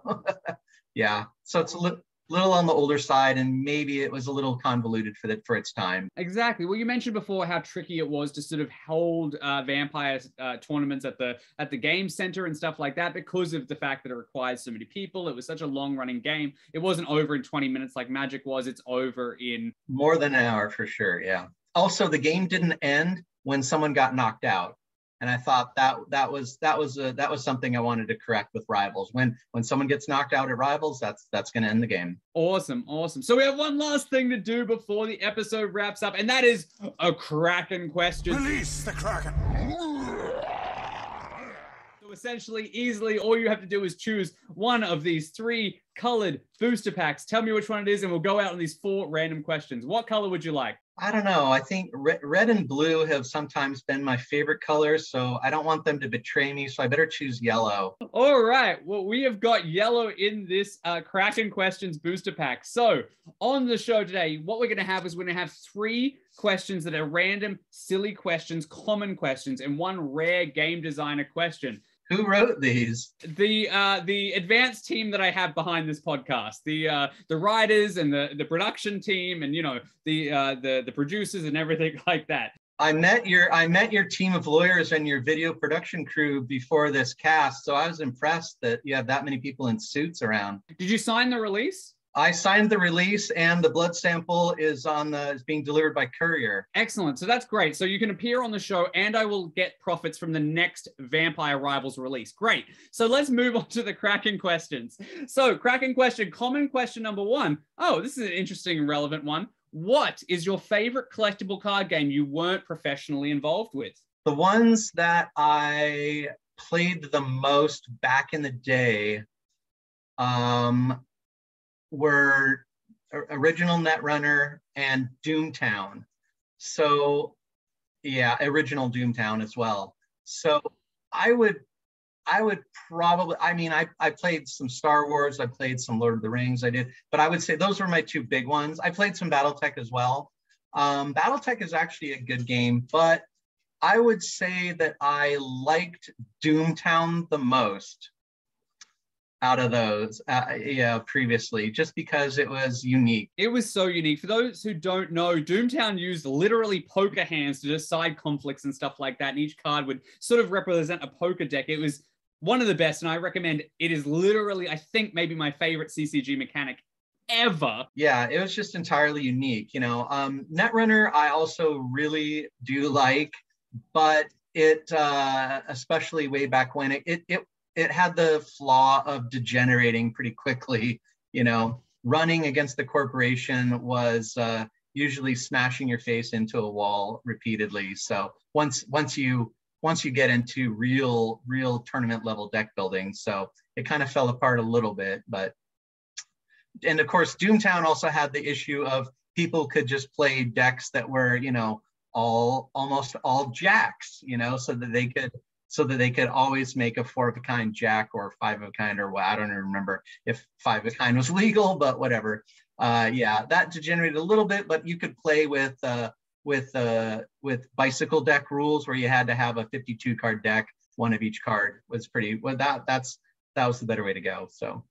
yeah, so it's a little on the older side, and maybe it was a little convoluted for its time. Exactly. Well, you mentioned before how tricky it was to sort of hold Vampire tournaments at the game center and stuff like that, because of the fact that it requires so many people. It was such a long running game. It wasn't over in 20 minutes like Magic was. It's over in more than an hour for sure. Yeah. Also, the game didn't end when someone got knocked out. And I thought that was something I wanted to correct with Rivals. When someone gets knocked out at Rivals, that's going to end the game. Awesome. So we have one last thing to do before the episode wraps up, and that is a Kraken question. Release the Kraken. So essentially, easily, all you have to do is choose one of these 3 colored booster packs. Tell me which one it is, and we'll go out on these 4 random questions. What color would you like? I don't know. I think red and blue have sometimes been my favorite colors, so I don't want them to betray me, so I better choose yellow. All right. Well, we have got yellow in this Kraken Questions booster pack. So on the show today, what we're going to have is we're going to have 3 questions that are random, silly questions, common questions, and 1 rare game designer question. Who wrote these? The advanced team that I have behind this podcast, the writers and the production team, and the producers and everything like that. I met your team of lawyers and your video production crew before this cast, so I was impressed that you have that many people in suits around. Did you sign the release? I signed the release, and the blood sample is being delivered by courier. Excellent. So that's great. So you can appear on the show, and I will get profits from the next Vampire Rivals release. Great. So let's move on to the Kraken questions. So Kraken question, common question number 1. Oh, this is an interesting and relevant one. What is your favorite collectible card game you weren't professionally involved with? The ones that I played the most back in the day, were original Netrunner and Doomtown. So yeah, original Doomtown as well. So I would probably, I played some Star Wars, I played some Lord of the Rings, but I would say those were my 2 big ones. I played some Battletech as well. Battletech is actually a good game, but I would say that I liked Doomtown the most out of those, previously, just because it was unique. It was so unique. For those who don't know, Doomtown used literally poker hands to decide conflicts and stuff like that, and each card would sort of represent a poker deck. It was one of the best, and I recommend it. Is literally, I think, maybe my favorite CCG mechanic ever. Yeah, it was just entirely unique. Netrunner, I also really do like, but it, especially way back when, it had the flaw of degenerating pretty quickly. Running against the corporation was usually smashing your face into a wall repeatedly. So once you get into real tournament level deck building, so it kind of fell apart a little bit. And of course, Doomtown also had the issue of people could just play decks that were almost all jacks, you know, so that they could always make a 4 of a kind jack or 5 of a kind, or what, I don't even remember if 5 of a kind was legal, but whatever. Yeah, that degenerated a little bit, but you could play with bicycle deck rules where you had to have a 52 card deck. One of each card was pretty, well, that was the better way to go. So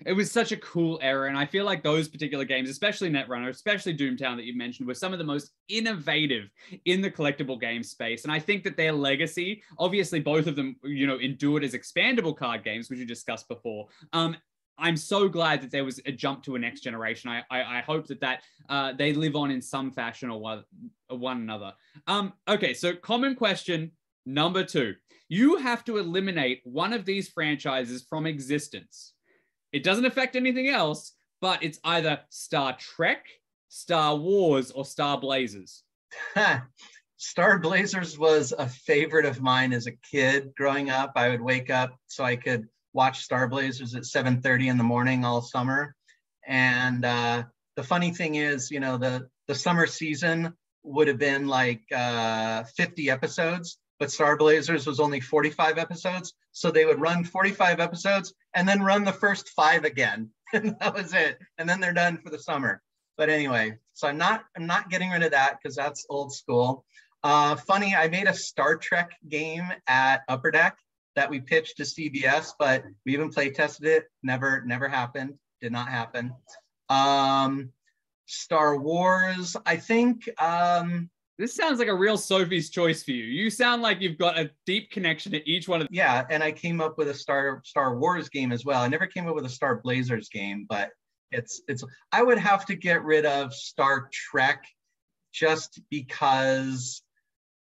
it was such a cool era, and I feel like those particular games, especially Netrunner, especially Doomtown that you mentioned, were some of the most innovative in the collectible game space. And I think that their legacy, obviously both of them, you know, endured as expandable card games, which you discussed before. I'm so glad that there was a jump to a next generation. I hope that they live on in some fashion or one another. Okay, so common question number 2. You have to eliminate one of these franchises from existence. It doesn't affect anything else, but it's either Star Trek, Star Wars, or Star Blazers. Star Blazers was a favorite of mine as a kid growing up. I would wake up so I could watch Star Blazers at 7:30 in the morning all summer. And the funny thing is, you know, the summer season would have been like 50 episodes, but Star Blazers was only 45 episodes. So they would run 45 episodes and then run the first 5 again. And that was it. And then they're done for the summer. But anyway, so I'm not getting rid of that because that's old school. Funny, I made a Star Trek game at Upper Deck that we pitched to CBS, but we even play tested it. Never happened. Did not happen. Star Wars, I think. This sounds like a real Sophie's choice for you. You sound like you've got a deep connection to each one of them. Yeah, and I came up with a Star Wars game as well. I never came up with a Star Blazers game, but it's. I would have to get rid of Star Trek just because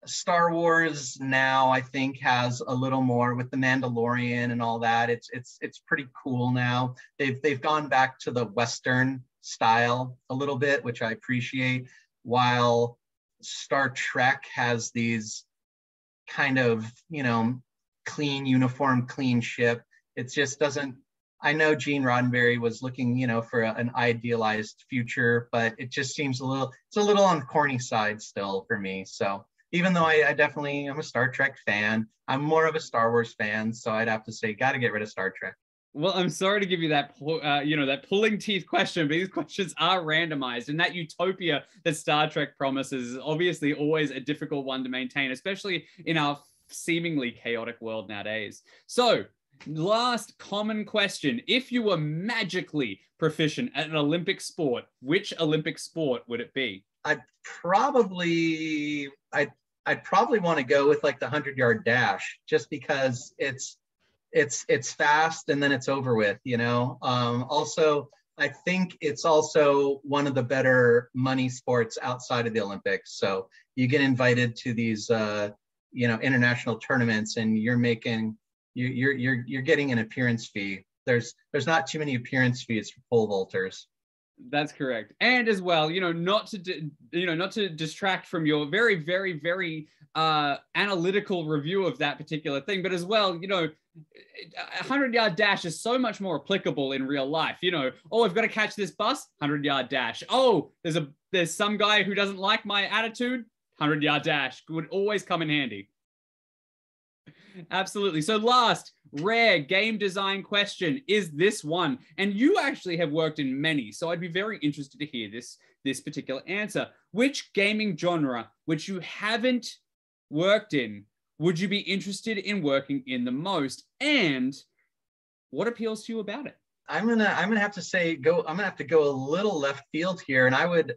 Star Wars now I think has a little more with the Mandalorian and all that. It's pretty cool now. They've gone back to the Western style a little bit, which I appreciate, while Star Trek has these kind of, you know, clean uniform, clean ship. It just doesn't. I know Gene Roddenberry was looking, you know, for an idealized future, but it just seems it's a little on the corny side still for me. So even though I definitely am a Star Trek fan, I'm more of a Star Wars fan. So I'd have to say, got to get rid of Star Trek. Well, I'm sorry to give you that, that pulling teeth question, but these questions are randomized, and that utopia that Star Trek promises is obviously always a difficult one to maintain, especially in our seemingly chaotic world nowadays. So, last common question. If you were magically proficient at an Olympic sport, which Olympic sport would it be? I'd probably want to go with like the 100-yard dash, just because it's fast and then it's over with, you know. Also, I think it's also one of the better money sports outside of the Olympics. So you get invited to these, international tournaments, and you're getting an appearance fee. There's not too many appearance fees for pole vaulters. That's correct. And as well, not to distract from your very, very, very analytical review of that particular thing, but as well, a 100-yard dash is so much more applicable in real life. Oh, I've got to catch this bus, 100-yard dash. Oh, there's some guy who doesn't like my attitude, 100-yard dash would always come in handy. Absolutely. So last rare game design question is this one, and you actually have worked in many, so I'd be very interested to hear this particular answer. Which gaming genre which you haven't worked in would you be interested in working in the most, and what appeals to you about it? I'm gonna have to say I'm gonna have to go a little left field here, and I would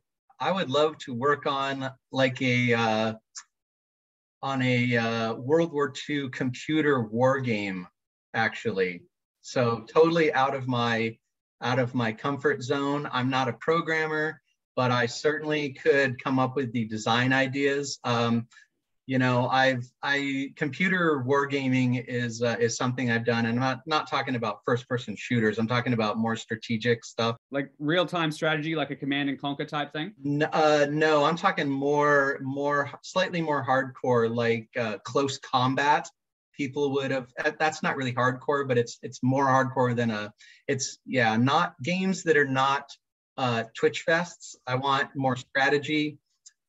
love to work on like a World War II computer war game, actually. So totally out of my comfort zone. I'm not a programmer, but I certainly could come up with the design ideas. Computer wargaming is something I've done, and I'm not talking about first-person shooters. I'm talking about more strategic stuff, like real-time strategy, like a Command and Conquer type thing. No, I'm talking slightly more hardcore, like close combat. People would have. That's not really hardcore, but it's more hardcore than not games that are not Twitch fests. I want more strategy.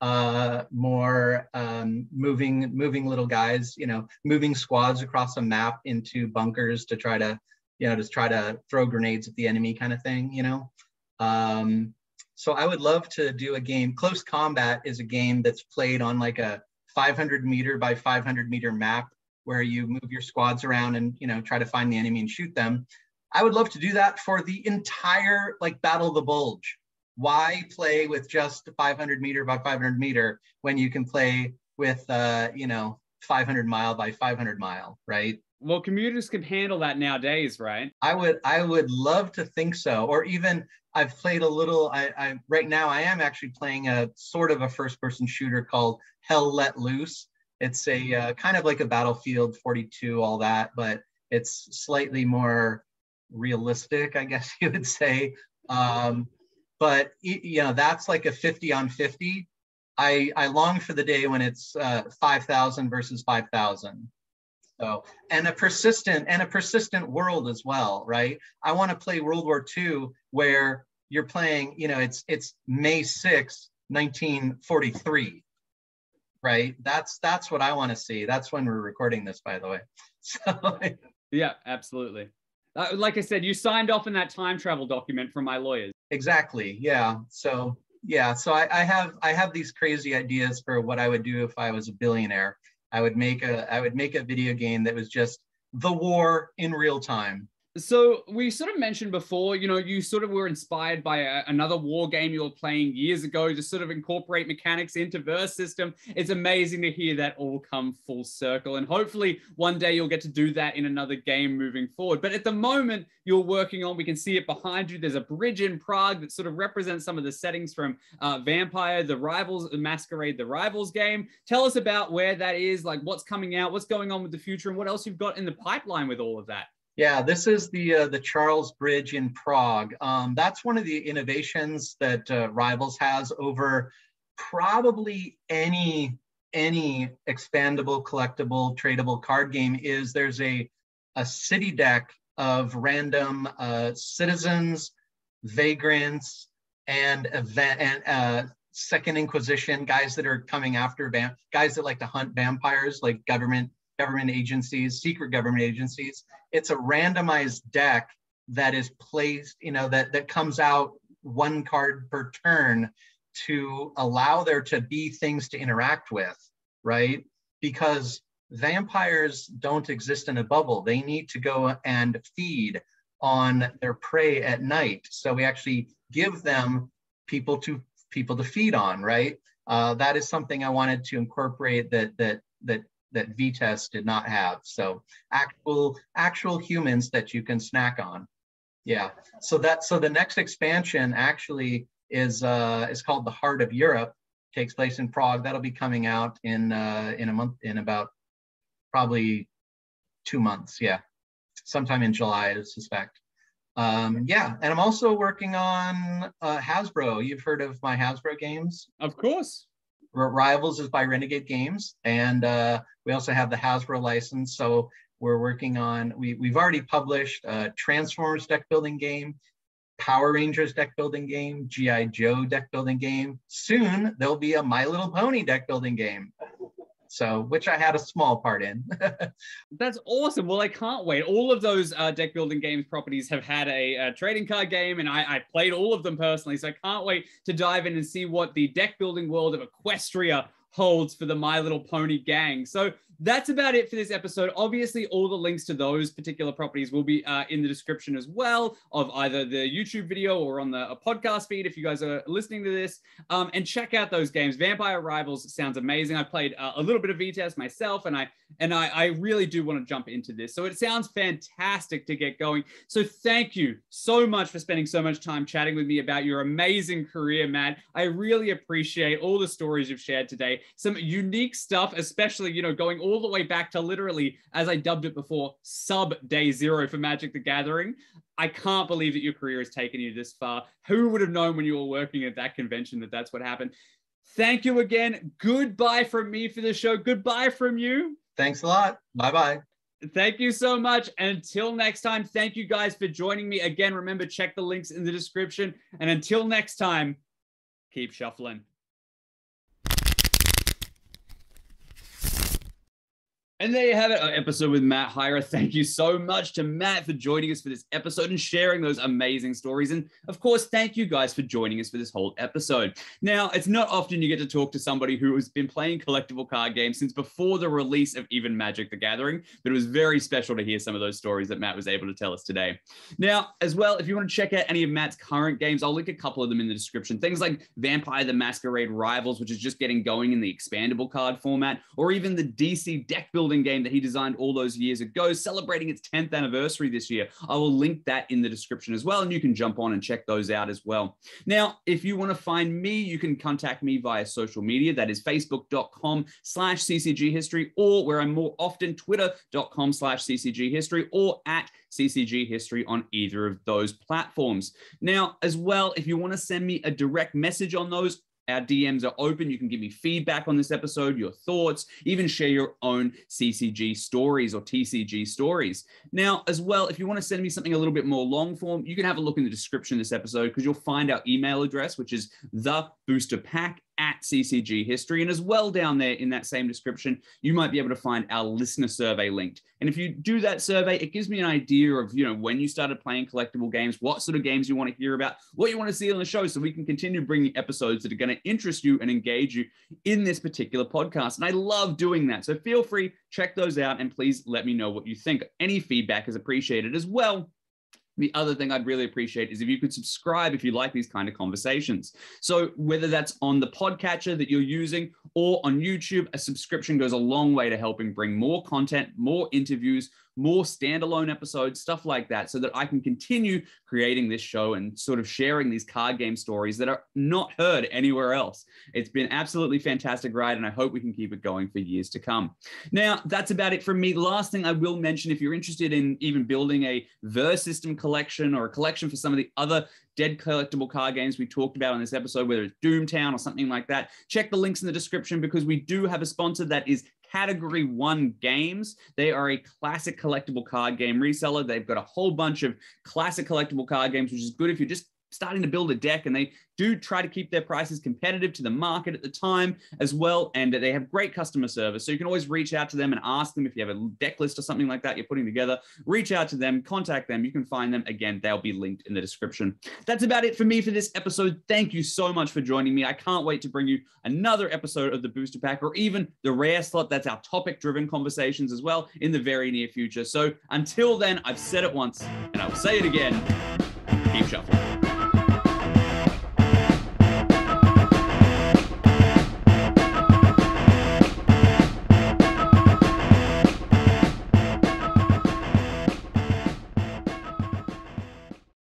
more moving little guys, moving squads across a map into bunkers to try to, just try to throw grenades at the enemy kind of thing, So I would love to do a game. Close Combat is a game that's played on like a 500 meter by 500 meter map where you move your squads around and, try to find the enemy and shoot them. I would love to do that for the entire like Battle of the Bulge. Why play with just 500 meter by 500 meter when you can play with, 500 mile by 500 mile, right? Well, computers can handle that nowadays, right? I would love to think so. Or even I've played a little, I right now I am actually playing a sort of a first person shooter called Hell Let Loose. It's a kind of like a Battlefield 42, all that, but it's slightly more realistic, I guess you would say. But that's like a 50 on 50. I long for the day when it's 5,000 versus 5,000. So, and a persistent world as well, right? I want to play World War II where you're playing, it's May 6, 1943, right? That's what I want to see. That's when we're recording this, by the way. So yeah, absolutely. Like I said, you signed off in that time travel document from my lawyers. Exactly. Yeah. So I have these crazy ideas for what I would do if I was a billionaire. I would make a video game that was just the war in real time. So we sort of mentioned before, you sort of were inspired by another war game you were playing years ago to sort of incorporate mechanics into Verse System. It's amazing to hear that all come full circle. And hopefully one day you'll get to do that in another game moving forward. But at the moment you're working on, we can see it behind you. There's a bridge in Prague that sort of represents some of the settings from Vampire, the Rivals, Masquerade, the Rivals game. Tell us about where that is, like what's coming out, what's going on with the future, and what else you've got in the pipeline with all of that. Yeah, this is the Charles Bridge in Prague. That's one of the innovations that Rivals has over probably any expandable, collectible, tradable card game. Is there's a city deck of random citizens, vagrants, and Second Inquisition guys that are coming after guys that like to hunt vampires, like government agencies, secret government agencies. It's a randomized deck that is placed, that comes out one card per turn to allow there to be things to interact with, right? Because vampires don't exist in a bubble. They need to go and feed on their prey at night. So we actually give them people to feed on, right? That is something I wanted to incorporate that VTES did not have. So actual humans that you can snack on. Yeah. So the next expansion actually is called The Heart of Europe. Takes place in Prague. That'll be coming out in a month, in about probably 2 months. Yeah. Sometime in July, I suspect. Yeah. And I'm also working on Hasbro. You've heard of my Hasbro games? Of course. Rivals is by Renegade Games, and we also have the Hasbro license. So we're working on, we've already published a Transformers deck building game, Power Rangers deck building game, G.I. Joe deck building game. Soon there'll be a My Little Pony deck building game. So, which I had a small part in. That's awesome. Well, I can't wait. All of those deck building games properties have had a trading card game, and I played all of them personally. So I can't wait to dive in and see what the deck building world of Equestria holds for the My Little Pony gang. So that's about it for this episode. Obviously, all the links to those particular properties will be in the description as well of either the YouTube video or on the podcast feed if you guys are listening to this. And check out those games. Vampire Rivals sounds amazing. I played a little bit of VTES myself, and I really do want to jump into this. So it sounds fantastic to get going. So thank you so much for spending so much time chatting with me about your amazing career, Matt. I really appreciate all the stories you've shared today. Some unique stuff, especially, going all the way back to literally, as I dubbed it before, sub day zero for Magic the Gathering. I can't believe that your career has taken you this far. Who would have known when you were working at that convention that that's what happened? Thank you again. Goodbye from me for the show. Goodbye from you. Thanks a lot. Bye-bye. Thank you so much. And until next time, thank you guys for joining me. Again, remember, check the links in the description. And until next time, keep shuffling. And there you have it, our episode with Matt Hyra. Thank you so much to Matt for joining us for this episode and sharing those amazing stories. And of course, thank you guys for joining us for this whole episode. Now, it's not often you get to talk to somebody who has been playing collectible card games since before the release of even Magic the Gathering, but it was very special to hear some of those stories that Matt was able to tell us today. Now, as well, if you want to check out any of Matt's current games, I'll link a couple of them in the description. Things like Vampire the Masquerade Rivals, which is just getting going in the expandable card format, or even the DC deck building game that he designed all those years ago, celebrating its 10th anniversary this year. I will link that in the description as well, and you can jump on and check those out as well. Now, if you want to find me, you can contact me via social media. That is facebook.com/CCG History, or where I'm more often, twitter.com/CCG History, or at CCG History on either of those platforms. Now, as well, if you want to send me a direct message on those, our DMs are open. You can give me feedback on this episode, your thoughts, even share your own CCG stories or TCG stories. Now, as well, if you want to send me something a little bit more long form, you can have a look in the description of this episode because you'll find our email address, which is theboosterpack@CCG History. And as well down there in that same description, you might be able to find our listener survey linked. And if you do that survey, it gives me an idea of, when you started playing collectible games, what sort of games you want to hear about, what you want to see on the show, so we can continue bringing episodes that are going to interest you and engage you in this particular podcast. And I love doing that. So feel free, check those out, and please let me know what you think. Any feedback is appreciated as well. The other thing I'd really appreciate is if you could subscribe if you like these kind of conversations. So whether that's on the podcatcher that you're using or on YouTube, a subscription goes a long way to helping bring more content, more interviews, more standalone episodes, stuff like that, so that I can continue creating this show and sort of sharing these card game stories that are not heard anywhere else. It's been absolutely fantastic ride, and I hope we can keep it going for years to come. Now, that's about it from me. Last thing I will mention, if you're interested in even building a Verse system collection or a collection for some of the other dead collectible card games we talked about on this episode, whether it's Doomtown or something like that, check the links in the description because we do have a sponsor that is Category 1 Games. They are a classic collectible card game reseller. They've got a whole bunch of classic collectible card games, which is good if you're just starting to build a deck, and they do try to keep their prices competitive to the market at the time as well, and they have great customer service. So you can always reach out to them and ask them if you have a deck list or something like that you're putting together. Reach out to them, contact them. You can find them. Again, they'll be linked in the description. That's about it for me for this episode. Thank you so much for joining me. I can't wait to bring you another episode of the Booster Pack, or even the Rare Slot. That's our topic-driven conversations as well in the very near future. So until then, I've said it once, and I will say it again. Keep shuffling.